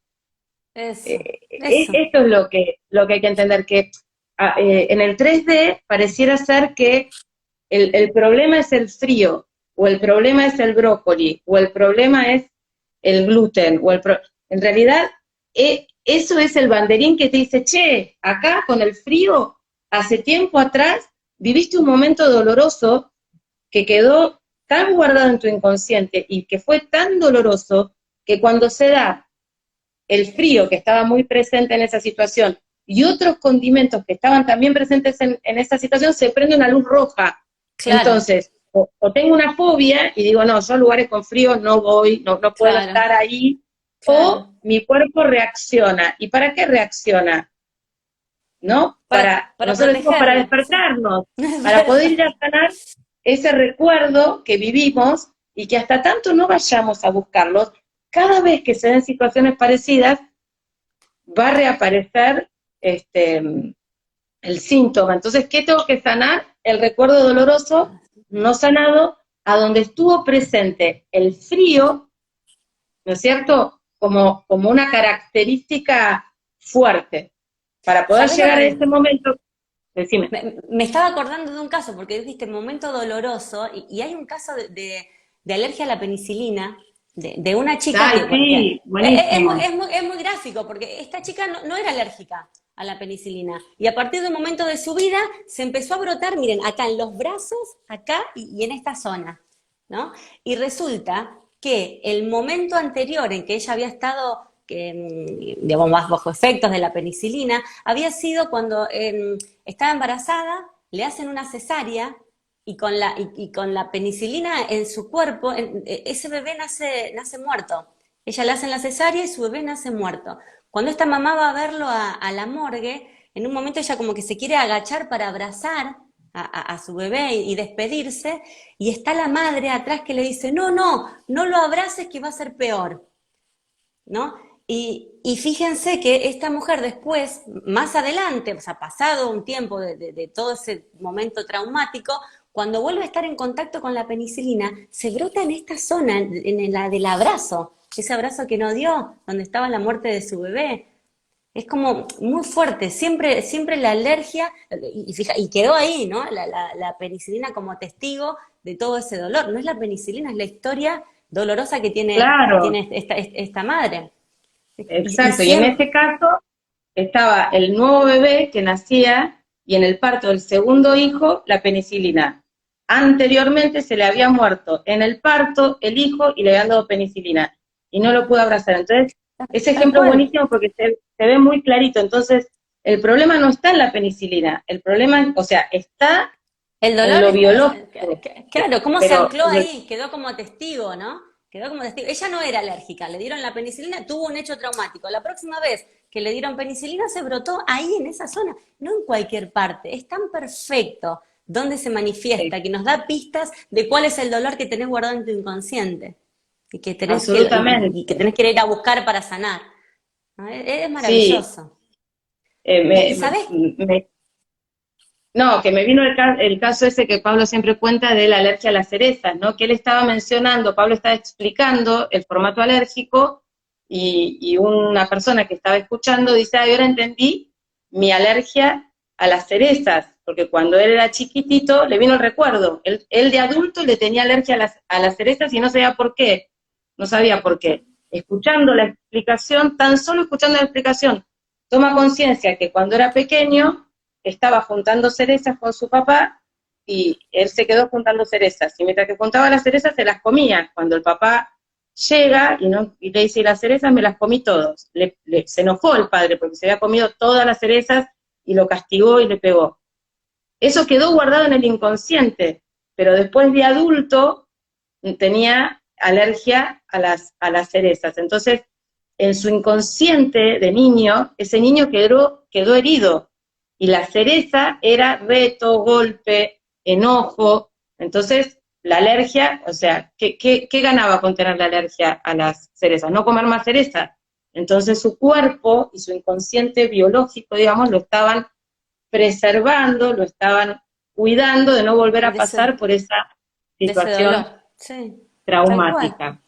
Eso, eso. Esto es lo que hay que entender, que en el 3D pareciera ser que el problema es el frío, o el problema es el brócoli, o el problema es el gluten, en realidad eso es el banderín que te dice, che, acá con el frío, hace tiempo atrás, viviste un momento doloroso que quedó tan guardado en tu inconsciente y que fue tan doloroso que cuando se da el frío que estaba muy presente en esa situación y otros condimentos que estaban también presentes en esa situación, se prende una luz roja. Claro, Entonces, o tengo una fobia y digo, no, yo a lugares con frío no voy, no puedo claro, estar ahí, claro. o mi cuerpo reacciona. ¿Y para qué reacciona? ¿No? Para Nosotros decimos para protegerme, sí. despertarnos, para poder ir a sanar ese recuerdo que vivimos y que hasta tanto no vayamos a buscarlos, cada vez que se den situaciones parecidas, va a reaparecer el síntoma. Entonces, ¿qué tengo que sanar? El recuerdo doloroso no sanado, a donde estuvo presente el frío, ¿no es cierto?, como una característica fuerte. Para poder ¿Sabés lo llegar a que ese momento, decime. me estaba acordando de un caso? Porque dijiste momento doloroso, y hay un caso de alergia a la penicilina, de una chica Ay, que, bueno, sí, buenísimo. es muy gráfico, porque esta chica no era alérgica a la penicilina. Y a partir de un momento de su vida se empezó a brotar, miren, acá en los brazos, acá y en esta zona, ¿no? Y resulta que el momento anterior en que ella había estado, digamos, bajo efectos de la penicilina, había sido cuando estaba embarazada, le hacen una cesárea y con la penicilina en su cuerpo, ese bebé nace muerto. Ella le hacen la cesárea y su bebé nace muerto. Cuando esta mamá va a verlo a la morgue, en un momento ella como que se quiere agachar para abrazar a su bebé y despedirse, y está la madre atrás que le dice, no, no, no lo abraces que va a ser peor, ¿no? Y fíjense que esta mujer después, más adelante, o sea, pasado un tiempo de todo ese momento traumático, cuando vuelve a estar en contacto con la penicilina, se brota en esta zona, en la del abrazo, ese abrazo que no dio, donde estaba la muerte de su bebé. Es como muy fuerte, siempre, siempre la alergia, y quedó ahí, ¿no? La penicilina como testigo de todo ese dolor. No es la penicilina, es la historia dolorosa que Claro, tiene esta madre. Y exacto. Y en siempre, ese caso estaba el nuevo bebé que nacía y en el parto del segundo hijo la penicilina. Anteriormente se le había muerto en el parto el hijo y le habían dado penicilina y no lo pudo abrazar. Entonces, ese tal ejemplo es cual, buenísimo porque se ve muy clarito. Entonces, el problema no está en la penicilina, el problema, o sea, está el en dolor lo está, biológico, claro, cómo se pero ancló ahí, quedó como testigo, ¿no? Quedó como testigo. Ella no era alérgica, le dieron la penicilina, tuvo un hecho traumático. La próxima vez que le dieron penicilina se brotó ahí en esa zona, no en cualquier parte. Es tan perfecto donde se eh, manifiesta, que nos da pistas de cuál es el dolor que tenés guardado en tu inconsciente y que y que absolutamente. tenés que ir a buscar para sanar. ¿No? Es Sí, maravilloso. eh, Y me, sabés, me, no, que me vino el caso ese que Pablo siempre cuenta de la alergia a las cerezas, ¿no? Que él estaba mencionando, Pablo estaba explicando el formato alérgico y una persona que estaba escuchando dice, ah, yo ahora entendí mi alergia a las cerezas, porque cuando él era chiquitito le vino el recuerdo, él de adulto le tenía alergia a las cerezas y no sabía por qué, no sabía por qué. Escuchando la explicación, tan solo escuchando la explicación, toma conciencia que cuando era pequeño estaba juntando cerezas con su papá y él se quedó juntando cerezas. Y mientras que juntaba las cerezas se las comía. Cuando el papá llega y le dice, las cerezas me las comí todos. Se enojó el padre porque se había comido todas las cerezas y lo castigó y le pegó. Eso quedó guardado en el inconsciente, pero después de adulto tenía alergia a las cerezas. Entonces, en su inconsciente de niño, ese niño quedó herido. Y la cereza era reto, golpe, enojo. Entonces, la alergia, o sea, ¿qué ganaba con tener la alergia a las cerezas? No comer más cereza. Entonces su cuerpo y su inconsciente biológico, digamos, lo estaban preservando, lo estaban cuidando de no volver a pasar por esa de ese dolor. situación Sí, tal cual. traumática.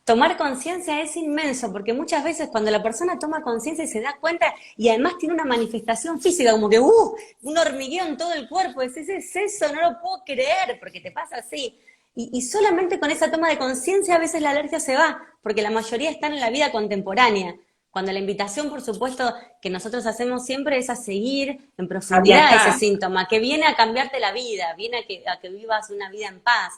Tomar conciencia es inmenso, porque muchas veces cuando la persona toma conciencia y se da cuenta, y además tiene una manifestación física, como que, un hormigueo en todo el cuerpo, decís, es eso, no lo puedo creer, porque te pasa así. Y solamente con esa toma de conciencia a veces la alergia se va, porque la mayoría están en la vida contemporánea. Cuando la invitación, por supuesto, que nosotros hacemos siempre es a seguir en A profundidad ese viajar, síntoma, que viene a cambiarte la vida, viene a que vivas una vida en paz.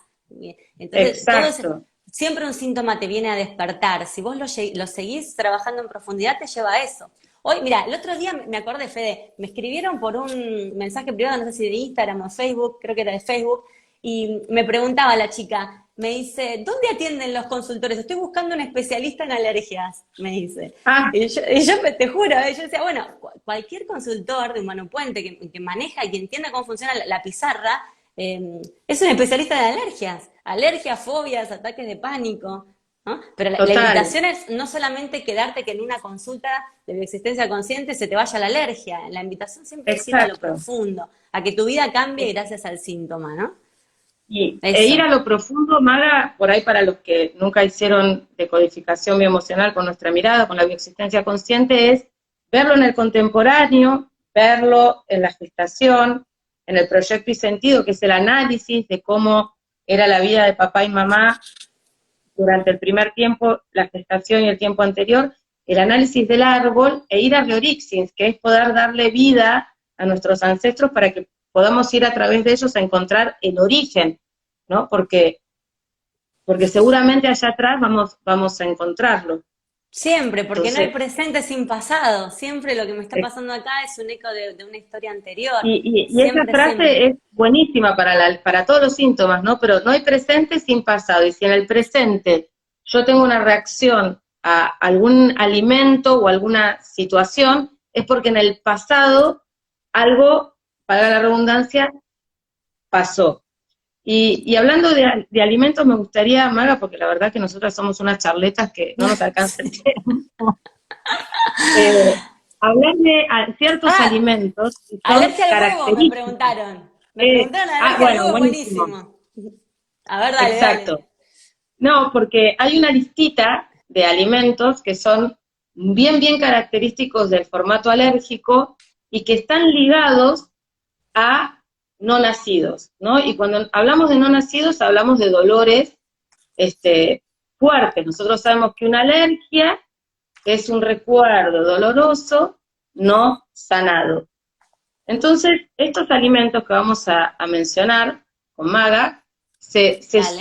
Entonces, todo ese, exacto. siempre un síntoma te viene a despertar. Si vos lo seguís trabajando en profundidad, te lleva a eso. Hoy, mira, el otro día me acordé, Fede, me escribieron por un mensaje privado, no sé si de Instagram o Facebook, creo que era de Facebook, y me preguntaba la chica, me dice, ¿dónde atienden los consultores? Estoy buscando un especialista en alergias, me dice. Ah, Y yo te juro, yo decía, bueno, cualquier consultor de Humano Puente que maneja y que entienda cómo funciona la pizarra, es un especialista en alergias, alergias, fobias, ataques de pánico, ¿no? Pero la total, invitación es no solamente quedarte que en una consulta de bioexistencia consciente se te vaya la alergia, la invitación siempre es ir a lo exacto. profundo, a que tu vida cambie gracias al síntoma, ¿no? E ir Eso. a lo profundo, Maga, por ahí para los que nunca hicieron decodificación bioemocional con nuestra mirada, con la bioexistencia consciente, es verlo en el contemporáneo, verlo en la gestación, en el proyecto y sentido, que es el análisis de cómo era la vida de papá y mamá durante el primer tiempo, la gestación y el tiempo anterior, el análisis del árbol, e ir a Reorixins, que es poder darle vida a nuestros ancestros para que podamos ir a través de ellos a encontrar el origen, ¿no? Porque seguramente allá atrás vamos a encontrarlo. Siempre, porque no hay Entonces, presente sin pasado. Siempre lo que me está es- pasando acá es un eco de una historia anterior. y esa Siempre, frase siempre. es buenísima para todos los síntomas, ¿no? Pero no hay presente sin pasado. Y si en el presente yo tengo una reacción a algún alimento o alguna situación, es porque en el pasado algo, para la redundancia, pasó. Y hablando de alimentos, me gustaría, Maga, porque la verdad que nosotras somos unas charletas que no nos alcanza el tiempo, hablar de ciertos Ah, alimentos que son alergia al huevo, me característicos. preguntaron. Me preguntaron alergia al Bueno, huevo, buenísimo, buenísimo. A ver, dale, dale. exacto. No, porque hay una listita de alimentos que son bien característicos del formato alérgico y que están ligados a no nacidos, ¿no? Y cuando hablamos de no nacidos, hablamos de dolores fuertes. Nosotros sabemos que una alergia es un recuerdo doloroso no sanado. Entonces, estos alimentos que vamos a mencionar con Maga se Dale.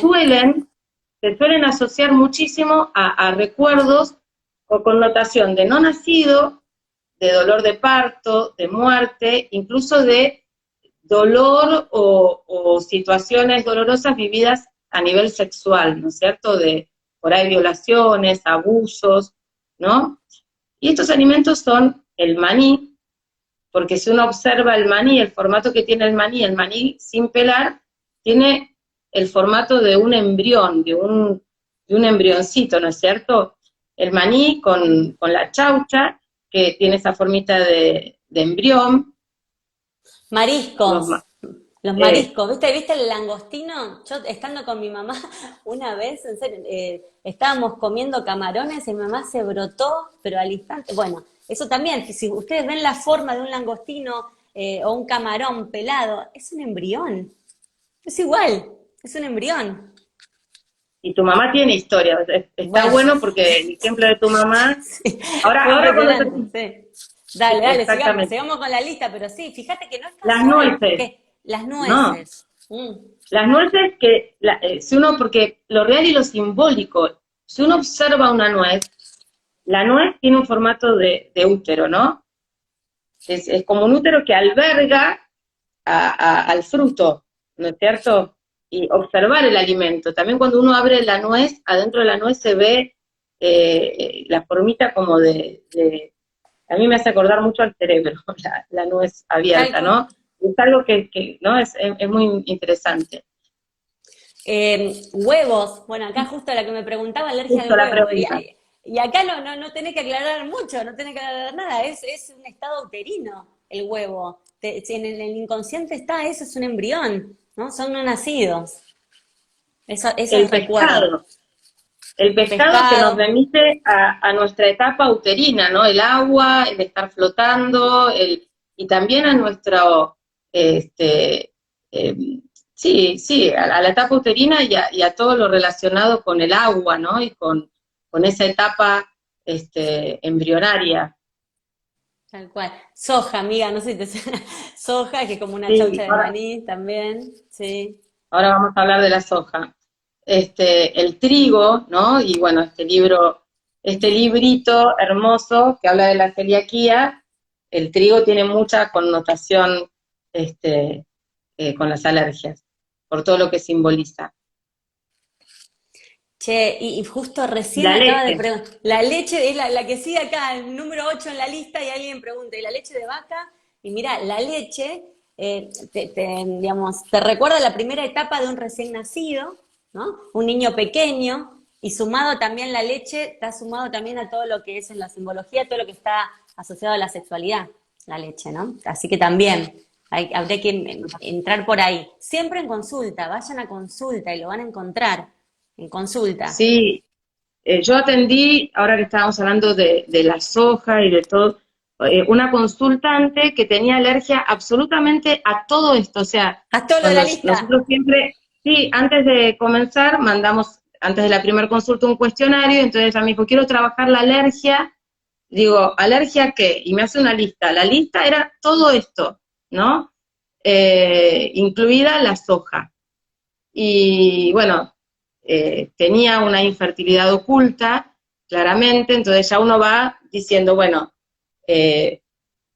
suelen asociar muchísimo a recuerdos o connotación de no nacido, de dolor de parto, de muerte, incluso de dolor o situaciones dolorosas vividas a nivel sexual, ¿no es cierto? De por ahí violaciones, abusos, ¿no? Y estos alimentos son el maní, porque si uno observa el maní, el formato que tiene el maní sin pelar, tiene el formato de un embrión, de un embrioncito, ¿no es cierto? El maní con la chaucha, que tiene esa formita de embrión, los, Mariscos. Los eh, mariscos, ¿viste el langostino? Yo estando con mi mamá una vez, en serio, estábamos comiendo camarones y mi mamá se brotó, pero al instante, bueno, eso también, si ustedes ven la forma de un langostino o un camarón pelado, es un embrión, es igual, es un embrión. y tu mamá tiene historia, está Bueno, bueno porque el ejemplo de tu mamá, sí, fue ahora cuando impresionante, sí. Dale, sigamos, exactamente, sigamos con la lista, pero sí, fíjate que no es las casual, nueces, que las no, nueces. las nueces que, si uno, porque lo real y lo simbólico, si uno observa una nuez, la nuez tiene un formato de útero, ¿no? Es como un útero que alberga al fruto, ¿no es cierto? Y observar el alimento. También cuando uno abre la nuez, adentro de la nuez se ve la formita como a mí me hace acordar mucho al cerebro, la nuez Tal abierta, cual. ¿no? Es algo que ¿no? Es muy interesante. Huevos, bueno, acá justo la que me preguntaba, alergia Justo al la huevo. pregunta. Y acá no tenés que aclarar mucho, no tenés que aclarar nada, es un estado uterino el huevo. Si en el inconsciente está, eso es un embrión, ¿no? Son no nacidos. Eso El es recuerdo. pescado. El pescado que nos Pescado, remite a nuestra etapa uterina, ¿no? El agua, el estar flotando, y también a nuestro, este, eh, sí, a la etapa uterina y a todo lo relacionado con el agua, ¿no? Y con esa etapa embrionaria. tal cual. Soja, amiga, no sé si te suena. Soja, que es como una Sí, chaucha de ahora, maní también, sí. ahora vamos a hablar de la soja. El trigo, ¿no? Y bueno, este librito hermoso que habla de la celiaquía, el trigo tiene mucha connotación con las alergias, por todo lo que simboliza. Che, y justo Y recién la acaba de leche, preguntar, la leche es la que sigue acá, el número 8 en la lista, y alguien pregunta, ¿y la leche de vaca? Y mira, la leche, digamos, te recuerda la primera etapa de un recién nacido, ¿no? Un niño pequeño, y sumado también la leche, está sumado también a todo lo que es en la simbología, todo lo que está asociado a la sexualidad, la leche, ¿no? Así que también habría que entrar por ahí. Siempre en consulta, vayan a consulta y lo van a encontrar en consulta. sí, yo atendí, ahora que estábamos hablando de la soja y de todo, una consultante que tenía alergia absolutamente a todo esto, o sea, Haz todo lo de cuando la lista. nosotros siempre, sí, antes de comenzar, mandamos, antes de la primera consulta, un cuestionario, y entonces ella me dijo, quiero trabajar la alergia, digo, ¿alergia a qué? Y me hace una lista, la lista era todo esto, ¿no? Incluida la soja. Y bueno, tenía una infertilidad oculta, claramente, entonces ya uno va diciendo, bueno, eh,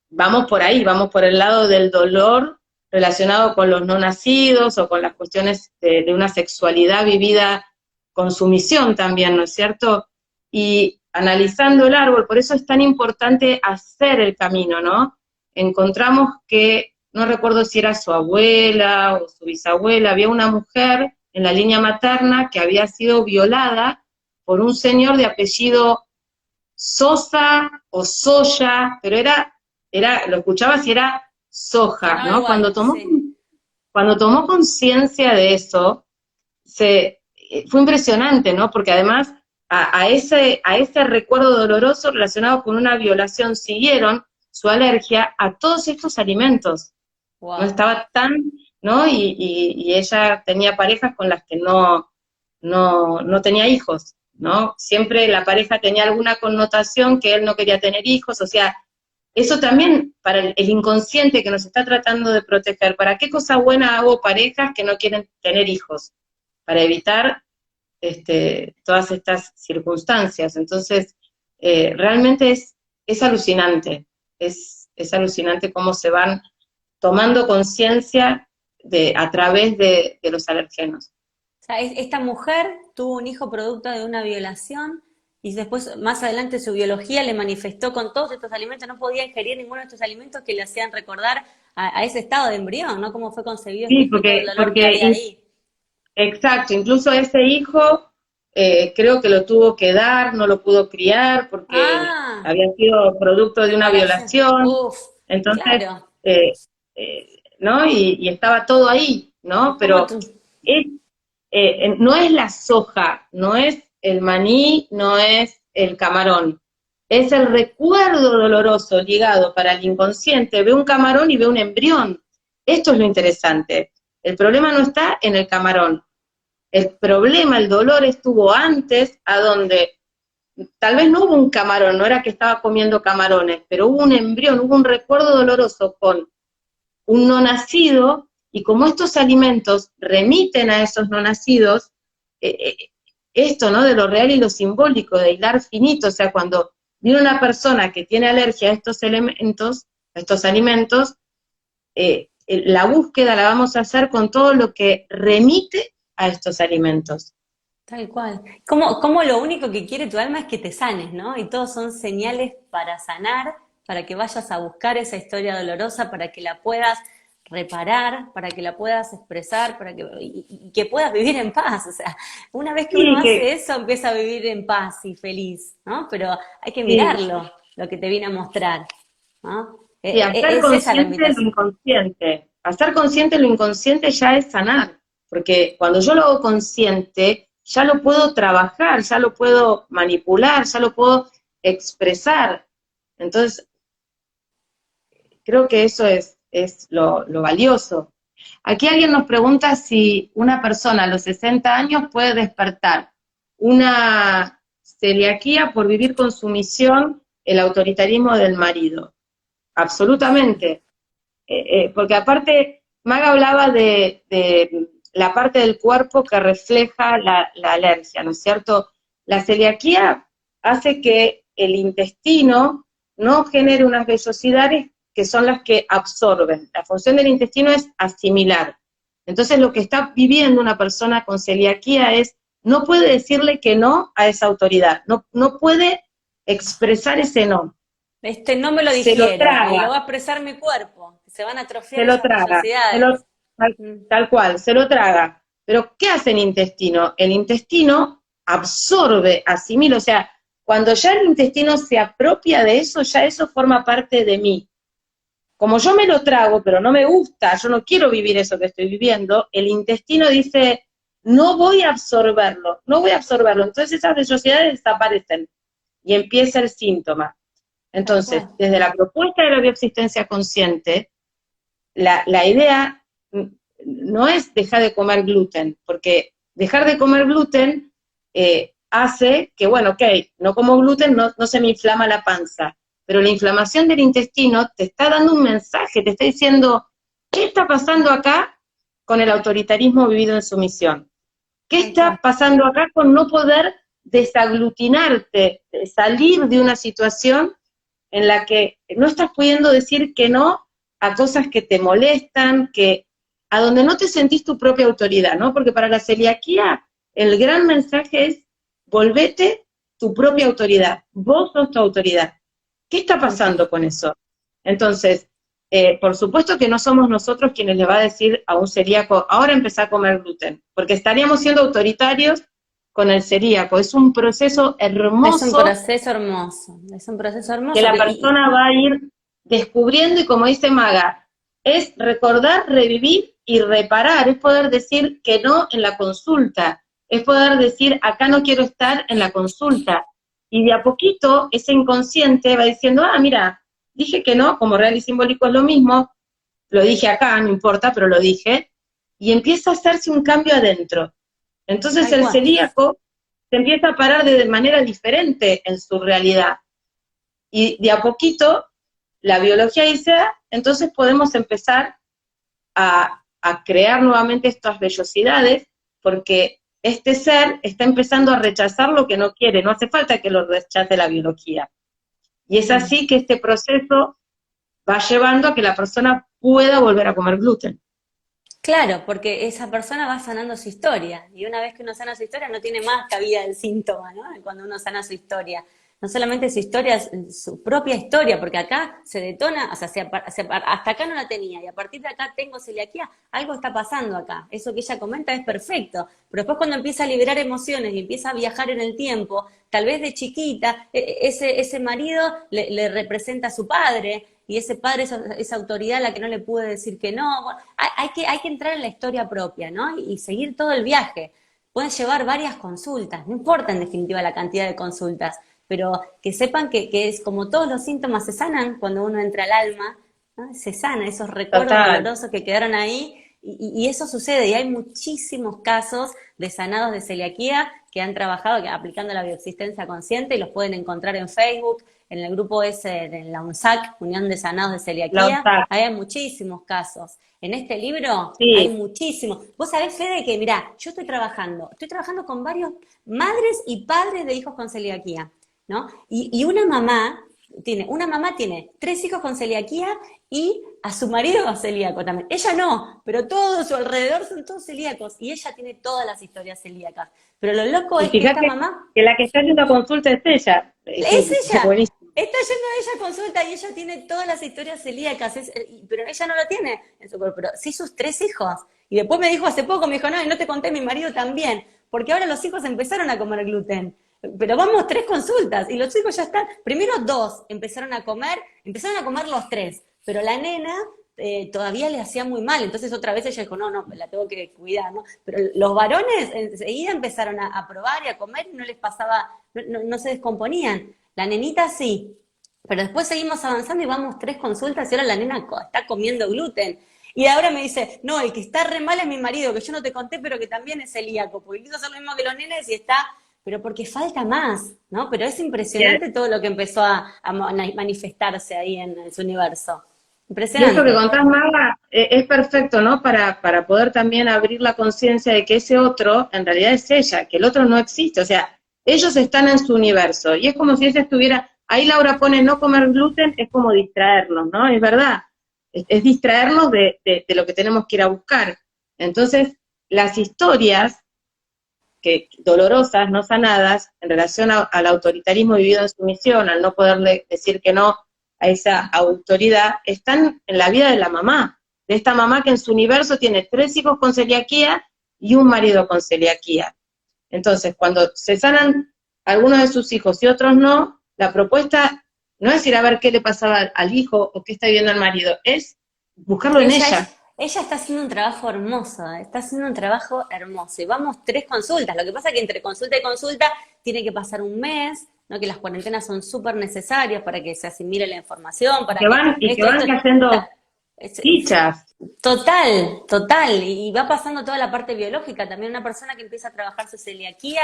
vamos por ahí, vamos por el lado del dolor relacionado con los no nacidos o con las cuestiones de una sexualidad vivida con sumisión también, ¿no es cierto? Y analizando el árbol, por eso es tan importante hacer el camino, ¿no? Encontramos que no recuerdo si era su abuela o su bisabuela, había una mujer en la línea materna que había sido violada por un señor de apellido Sosa o Soya, pero lo escuchabas y era Soja, Sonaba ¿no? igual, sí. Cuando tomó conciencia de eso, fue impresionante, ¿no? Porque además a ese recuerdo doloroso relacionado con una violación siguieron su alergia a todos estos alimentos. No Wow. estaba tan, ¿no? Y ella tenía parejas con las que no tenía hijos, ¿no? Siempre la pareja tenía alguna connotación que él no quería tener hijos, o sea, eso también para el inconsciente que nos está tratando de proteger. ¿Para qué cosa buena hago parejas que no quieren tener hijos? Para evitar todas estas circunstancias. Entonces, realmente es alucinante, es alucinante cómo se van tomando conciencia a través de los alergenos. O sea, esta mujer tuvo un hijo producto de una violación y después, más adelante, su biología le manifestó con todos estos alimentos. No podía ingerir ninguno de estos alimentos que le hacían recordar a ese estado de embrión, ¿no? Cómo fue concebido este Sí, hijo y todo el dolor que había ahí. exacto, incluso ese hijo creo que lo tuvo que dar, no lo pudo criar porque Ah, había sido producto de una separación. violación, Uf, entonces, claro. ¿no? Y estaba todo ahí, ¿no? ¿Cómo Pero tú? es, no es la soja, no es el maní, no es el camarón, es el recuerdo doloroso ligado para el inconsciente, ve un camarón y ve un embrión. Esto es lo interesante. El problema no está en el camarón. El problema, el dolor estuvo antes, a donde tal vez no hubo un camarón, no era que estaba comiendo camarones, pero hubo un embrión, hubo un recuerdo doloroso con un no nacido, y como estos alimentos remiten a esos no nacidos, eh, eh, esto, ¿no? De lo real y lo simbólico, de hilar finito, o sea, cuando viene una persona que tiene alergia a estos elementos, a estos alimentos, la búsqueda la vamos a hacer con todo lo que remite a estos alimentos. Tal cual. Como lo único que quiere tu alma es que te sanes, ¿no? Y todos son señales para sanar, para que vayas a buscar esa historia dolorosa, para que la puedas reparar, para que la puedas expresar, y que puedas vivir en paz. O sea, una vez que uno Sí, hace eso, empieza a vivir en paz y feliz, ¿no? Pero hay que sí, mirarlo, lo que te viene a mostrar, ¿no? sí, hacer Es esa la consciente lo invitación. inconsciente. Hacer consciente lo inconsciente ya es sanar, porque cuando yo lo hago consciente, ya lo puedo trabajar, ya lo puedo manipular, ya lo puedo expresar. Entonces, creo que eso es lo valioso. Aquí alguien nos pregunta si una persona a los 60 años puede despertar una celiaquía por vivir con sumisión el autoritarismo del marido. Absolutamente. Porque aparte, Maga hablaba de la parte del cuerpo que refleja la alergia, ¿no es cierto? La celiaquía hace que el intestino no genere unas vellosidades que son las que absorben. La función del intestino es asimilar. Entonces, lo que está viviendo una persona con celiaquía es, no puede decirle que no a esa autoridad, no puede expresar ese no. No me lo Se lo dijeron, y lo traga, va a expresar mi cuerpo. Se van a se atrofiar lo esas traga, vellosidades. tal, Mm. tal cual, se lo traga. Pero, ¿qué hace el intestino? El intestino absorbe, asimila, o sea, cuando ya el intestino se apropia de eso, ya eso forma parte de mí. Como yo me lo trago, pero no me gusta, yo no quiero vivir eso que estoy viviendo, el intestino dice, no voy a absorberlo, no voy a absorberlo. Entonces esas vellosidades desaparecen y empieza el síntoma. Tal Entonces, cual. desde la propuesta de la bioexistencia consciente, la idea no es dejar de comer gluten, porque dejar de comer gluten hace que, bueno, ok, no como gluten, no se me inflama la panza, pero la inflamación del intestino te está dando un mensaje, te está diciendo, ¿qué está pasando acá con el autoritarismo vivido en sumisión? ¿Qué Tal cual. está pasando acá con no poder desaglutinarte, salir de una situación en la que no estás pudiendo decir que no a cosas que te molestan, a donde no te sentís tu propia autoridad, ¿no? Porque para la celiaquía el gran mensaje es volvete tu propia autoridad, vos sos tu autoridad. ¿Qué está Tal cual. pasando con eso? Entonces, por supuesto que no somos nosotros quienes le va a decir a un celíaco, ahora empezá a comer gluten, porque estaríamos siendo autoritarios con el celíaco. Es un proceso Es un hermoso proceso hermoso, es un proceso que hermoso la que, persona va a ir descubriendo y como dice Maga, es recordar, revivir y reparar, es poder decir que no en la consulta, es poder decir acá no quiero estar en la consulta. Y de a poquito ese inconsciente va diciendo, ah, mira, dije que no, como real y simbólico es lo mismo, lo dije acá, no importa, pero lo dije, y empieza a hacerse un cambio adentro. Entonces tal el cual. celíaco se empieza a parar de manera diferente en su realidad. Y de a poquito, la biología dice, entonces podemos empezar a crear nuevamente estas vellosidades, porque este ser está empezando a rechazar lo que no quiere, no hace falta que lo rechace la biología. Y es Mm. así que este proceso va llevando a que la persona pueda volver a comer gluten. Claro, porque esa persona va sanando su historia, y una vez que uno sana su historia no tiene más cabida el síntoma, ¿no? Cuando uno sana su historia. No solamente su historia, su propia historia, porque acá se detona, o sea, hasta acá no la tenía, y a partir de acá tengo celiaquía, algo está pasando acá. Eso que ella comenta es perfecto, pero después cuando empieza a liberar emociones y empieza a viajar en el tiempo, tal vez de chiquita, ese marido le representa a su padre, y ese padre, esa autoridad a la que no le pude decir que no. Bueno, hay que entrar en la historia propia, ¿no? Y seguir todo el viaje. Pueden llevar varias consultas, no importa en definitiva la cantidad de consultas, pero que sepan que es como todos los síntomas se sanan cuando uno entra al alma, ¿no? Se sana esos recuerdos Total. dolorosos que quedaron ahí, y eso sucede, y hay muchísimos casos de sanados de celiaquía que han trabajado aplicando la bioexistencia consciente, y los pueden encontrar en Facebook, en el grupo ese de la UNSAC, Unión de Sanados de La Celiaquía, OSAC, ahí hay muchísimos casos. En este libro hay sí, muchísimos. Vos sabés, Fede, que mirá, yo estoy trabajando con varios madres y padres de hijos con celiaquía, ¿no? Y una mamá tiene 3 hijos con celiaquía y a su marido celíaco también. Ella no, pero todo a su alrededor son todos celíacos, y ella tiene todas las historias celíacas. Pero lo loco y es que esta fíjate mamá que la que está haciendo consulta es ella, es ella. buenísimo. Está yendo a ella a consulta, y ella tiene todas las historias celíacas, pero ella no la tiene en su cuerpo, pero sí sus 3 hijos. Y después me dijo hace poco, me dijo, no, y no te conté, mi marido también, porque ahora los hijos empezaron a comer gluten. Pero vamos 3 consultas, y los hijos ya están, primero 2 empezaron a comer los 3, pero la nena todavía le hacía muy mal, entonces otra vez ella dijo, no, no, la tengo que cuidar, ¿no? Pero los varones enseguida empezaron a probar y a comer, y no les pasaba, no se descomponían. La nenita sí, pero después seguimos avanzando y vamos 3 consultas, y ahora la nena está comiendo gluten. Y ahora me dice, no, el que está re mal es mi marido, que yo no te conté, pero que también es celíaco, porque quiso hacer lo mismo que los nenes y está, pero porque falta más, ¿no? Pero es impresionante todo lo que empezó a manifestarse ahí en su universo. Y esto que Impresionante. contás, Maga, es perfecto, ¿no? Para poder también abrir la conciencia de que ese otro, en realidad es ella, que el otro no existe. O sea, ellos están en su universo. Y es como si ella estuviera, ahí Laura pone no comer gluten, es como distraernos, ¿no? Es verdad. Es distraernos de lo que tenemos que ir a buscar. Entonces, las historias dolorosas, no sanadas, en relación al autoritarismo vivido en sumisión, al no poderle decir que no a esa autoridad, están en la vida de la mamá, de esta mamá que en su universo tiene 3 hijos con celiaquía y un marido con celiaquía. Entonces, cuando se sanan algunos de sus hijos y otros no, la propuesta no es ir a ver qué le pasaba al hijo o qué está viviendo el marido, es buscarlo en ella. Ella está haciendo un trabajo hermoso, está haciendo un trabajo hermoso. Y vamos 3 consultas. Lo que pasa es que entre consulta y consulta tiene que pasar un mes, ¿no? Que las cuarentenas son súper necesarias para que se asimile la información, para que Y que van cayendo es- fichas. total, total. Y va pasando toda la parte biológica. También una persona que empieza a trabajar su celiaquía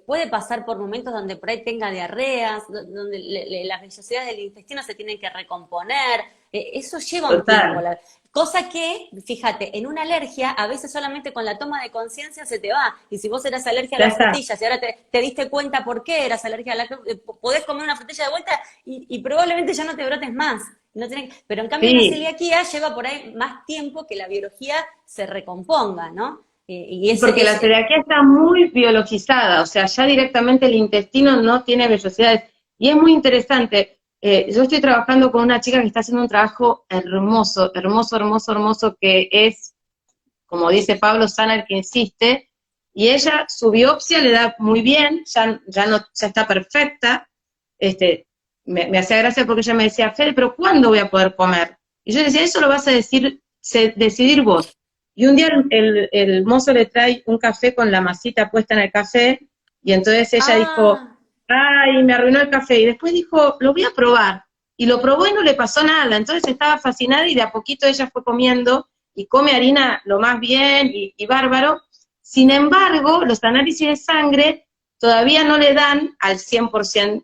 puede pasar por momentos donde por ahí tenga diarreas, donde las vellosidades del intestino se tienen que recomponer. Eso lleva un tiempo. Total, Cosa que, fíjate, en una alergia, a veces solamente con la toma de conciencia se te va. Y si vos eras alergia a ya las está. frutillas y ahora te diste cuenta por qué eras alergia a la podés comer una frutilla de vuelta y probablemente ya no te brotes más. No pero en cambio una Sí, celiaquía lleva por ahí más tiempo que la biología se recomponga, ¿no? Y y porque la celiaquía está muy biologizada, o sea, ya directamente el intestino no tiene vellosidades. Y es muy interesante, yo estoy trabajando con una chica que está haciendo un trabajo hermoso, hermoso, hermoso, hermoso, que es, como dice Pablo Saner, que insiste, y ella, su biopsia le da muy bien, ya está perfecta, me hacía gracia porque ella me decía, Fede, pero ¿cuándo voy a poder comer? Y yo decía, eso lo vas a decidir vos. Y un día el mozo le trae un café con la masita puesta en el café, y entonces ella dijo, Ah, ay, me arruinó el café, y después dijo, lo voy a probar, y lo probó y no le pasó nada, entonces estaba fascinada y de a poquito ella fue comiendo, y come harina lo más bien, y bárbaro. Sin embargo, los análisis de sangre todavía no le dan al 100%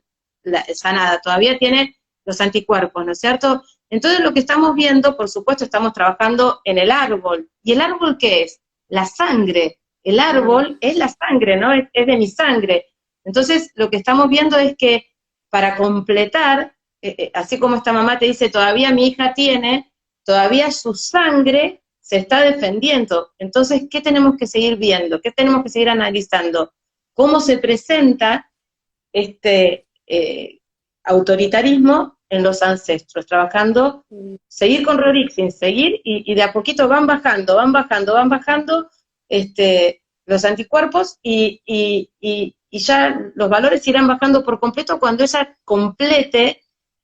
sanada, todavía tiene los anticuerpos, ¿no es cierto? Entonces lo que estamos viendo, por supuesto, estamos trabajando en el árbol. ¿Y el árbol qué es? La sangre. El árbol es la sangre, ¿no? Es de mi sangre. Entonces lo que estamos viendo es que para completar, así como esta mamá te dice, todavía mi hija tiene, todavía su sangre se está defendiendo. Entonces, ¿qué tenemos que seguir viendo? ¿Qué tenemos que seguir analizando? ¿Cómo se presenta este autoritarismo en los ancestros? Trabajando, seguir con Rorixin, seguir, y de a poquito van bajando, los anticuerpos, y ya los valores irán bajando por completo cuando ella complete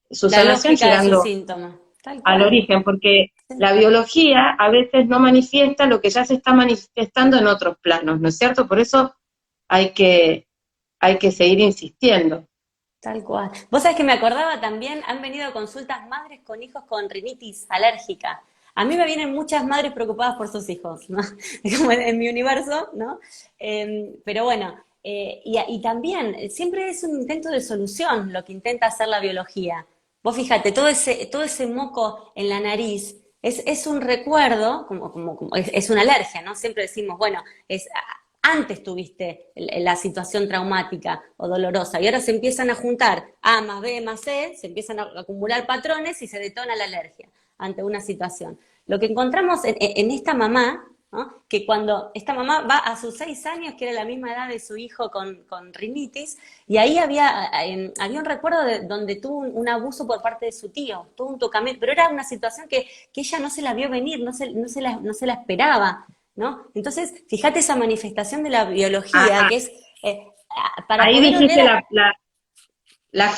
su la sanación, lógica de su llegando síntoma, tal al cual. origen, porque Sí. la biología a veces no manifiesta lo que ya se está manifestando en otros planos, ¿no es cierto? Por eso hay que, hay que seguir insistiendo. Tal cual. Vos sabés que me acordaba también, han venido consultas madres con hijos con rinitis alérgica. A mí me vienen muchas madres preocupadas por sus hijos, ¿no? Como en mi universo, ¿no? Pero bueno, y también siempre es un intento de solución lo que intenta hacer la biología. Vos fíjate, todo ese moco en la nariz es un recuerdo, es una alergia, ¿no? Siempre decimos, bueno, antes tuviste la situación traumática o dolorosa y ahora se empiezan a juntar A más B más C, se empiezan a acumular patrones y se detona la alergia ante una situación. Lo que encontramos en esta mamá, ¿no? Que cuando esta mamá va a sus 6 años, que era la misma edad de su hijo con rinitis, y ahí había un recuerdo donde tuvo un abuso por parte de su tío, tuvo un tocamiento, pero era una situación que ella no se la vio venir, no se la esperaba. ¿No? Entonces, fíjate esa manifestación de la biología, Ah, que es para ahí poder dijiste oler claro, la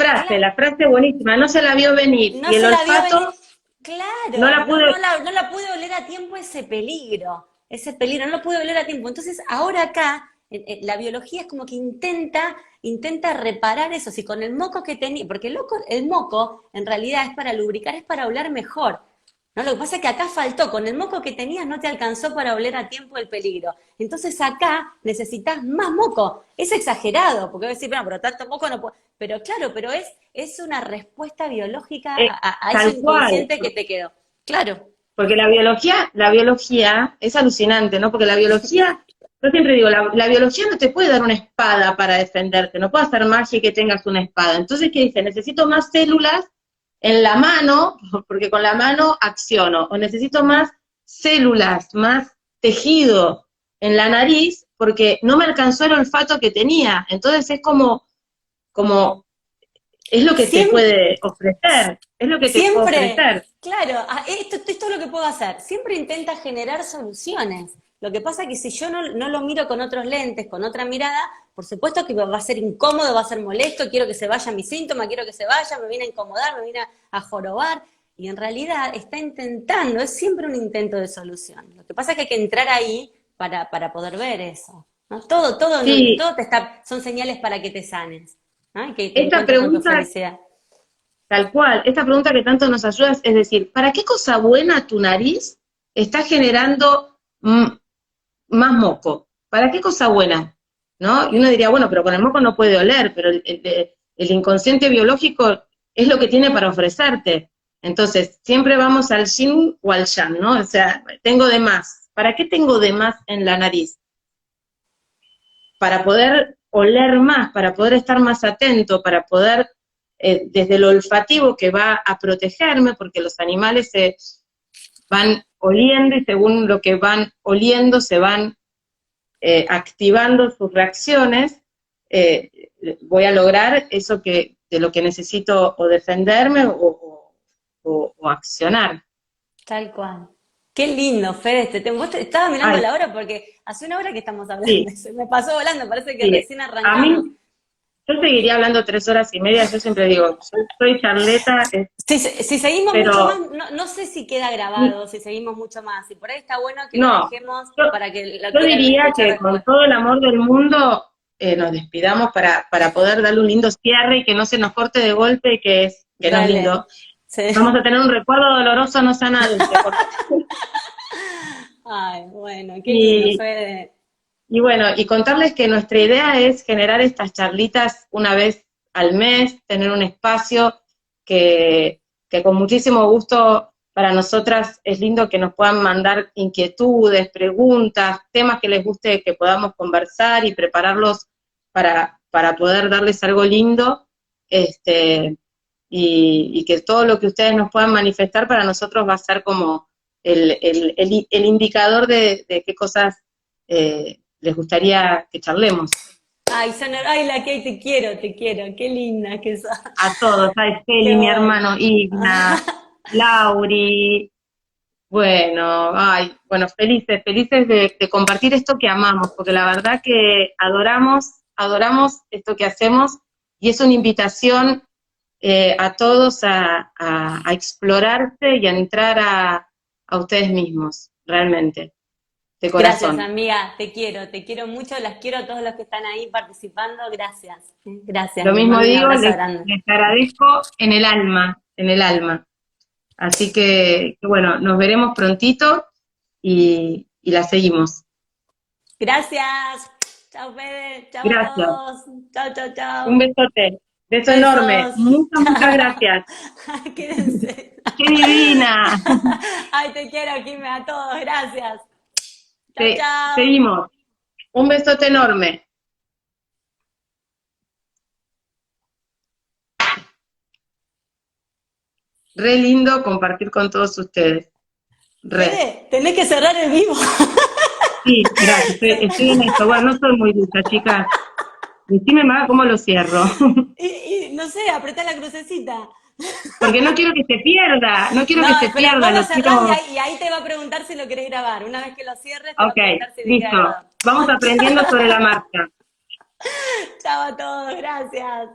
frase buenísima, no se la vio venir, no y el se la vio venir, olfato no claro, la no, pude. no la pude oler a tiempo ese peligro, no lo pude oler a tiempo. Entonces, ahora acá, la biología es como que intenta reparar eso, si con el moco que tenía, porque el moco en realidad es para lubricar, es para oler mejor. ¿No? Lo que pasa es que acá faltó, con el moco que tenías no te alcanzó para oler a tiempo el peligro. Entonces acá necesitas más moco. Es exagerado, porque voy a decir, bueno, pero tanto moco no puedo. Pero claro, pero es una respuesta biológica eh, a ese Tal cual, inconsciente que te quedó. Claro. porque la biología es alucinante, ¿no? Porque la biología, yo siempre digo, la biología no te puede dar una espada para defenderte, no puede hacer magia y que tengas una espada. Entonces, ¿qué dice? Necesito más células en la mano, porque con la mano acciono, o necesito más células, más tejido en la nariz, porque no me alcanzó el olfato que tenía. Entonces es como es lo que te Siempre, puede ofrecer, es lo que te puede Siempre, ofrecer. claro, esto es lo que puedo hacer. Siempre intenta generar soluciones. Lo que pasa es que si yo no lo miro con otros lentes, con otra mirada, por supuesto que va a ser incómodo, va a ser molesto, quiero que se vaya mi síntoma, quiero que se vaya, me viene a incomodar, me viene a jorobar. Y en realidad está intentando, es siempre un intento de solución. Lo que pasa es que hay que entrar ahí para poder ver eso. ¿No? Sí, Son señales para que te sanes, ¿no? Y que te esta encuentres con tu pregunta, felicidad. tal cual, esta pregunta que tanto nos ayuda es decir, ¿para qué cosa buena tu nariz está generando más moco? ¿Para qué cosa buena? ¿No? Y uno diría, bueno, pero con el moco no puede oler, pero el inconsciente biológico es lo que tiene para ofrecerte. Entonces, siempre vamos al yin o al yang, ¿no? O sea, tengo de más. ¿Para qué tengo de más en la nariz? Para poder oler más, para poder estar más atento, para poder, desde lo olfativo que va a protegerme, porque los animales se van oliendo y según lo que van oliendo se van activando sus reacciones, voy a lograr eso de lo que necesito o defenderme o accionar. Tal cual. Qué lindo, Fede, vos estabas mirando Ay, la hora porque hace una hora que estamos hablando. sí, Se me pasó volando, parece que sí. recién A arrancamos. mí, yo seguiría hablando 3 horas y media, yo siempre digo, soy charleta, Si seguimos mucho más, pero no sé si queda grabado, si seguimos mucho más. Y por ahí está bueno que lo no. dejemos Yo, para que lo yo quieran diría escuchar que con después. todo el amor del mundo nos despidamos para poder darle un lindo cierre y que no se nos corte de golpe, que no es Dale. lindo. Sí. Vamos a tener un recuerdo doloroso, no sanado, se corta. Ay, bueno, qué lindo, Y, Fede. y bueno, y contarles que nuestra idea es generar estas charlitas una vez al mes, tener un espacio que con muchísimo gusto para nosotras es lindo que nos puedan mandar inquietudes, preguntas, temas que les guste que podamos conversar y prepararlos para poder darles algo lindo, y que todo lo que ustedes nos puedan manifestar para nosotros va a ser como el indicador de qué cosas les gustaría que charlemos. Ay, ay, la que te quiero, qué linda que sos. A todos, a Qué Esteli, mi bueno. hermano Igna, Lauri, bueno, ay, bueno, felices de compartir esto que amamos, porque la verdad que adoramos esto que hacemos, y es una invitación a todos a explorarse y a entrar a ustedes mismos, realmente, de Gracias, corazón. amiga, te quiero mucho, las quiero a todos los que están ahí participando, gracias. Gracias, Lo les mismo mando un digo, abrazo grande. les agradezco en el alma, en el alma. Así que bueno, nos veremos prontito y la seguimos. Gracias. Chao, Fede. Chao a Gracias. todos. Chao, chao, Un chao. besote. Beso enorme. Besos. Muchas gracias. Ay, quédense. ¡Qué divina! Ay, te quiero, Jimé, a todos. Gracias. Chao, chao. Seguimos. Un besote enorme. Re lindo compartir con todos ustedes. Re. Fede, tenés que cerrar el vivo. Sí, gracias. Estoy en esto. Bueno, no soy muy ducha, chicas. Decime más cómo lo cierro. No sé, apretá la crucecita. Porque no quiero que se pierda. No quiero No, que se pero pierda. vos lo Lo cerrás quiero. y ahí te va a preguntar si lo querés grabar. Una vez que lo cierres, te va a Ok, preguntar si queda listo. grabado. Vamos aprendiendo sobre la marcha. Chao a todos, gracias.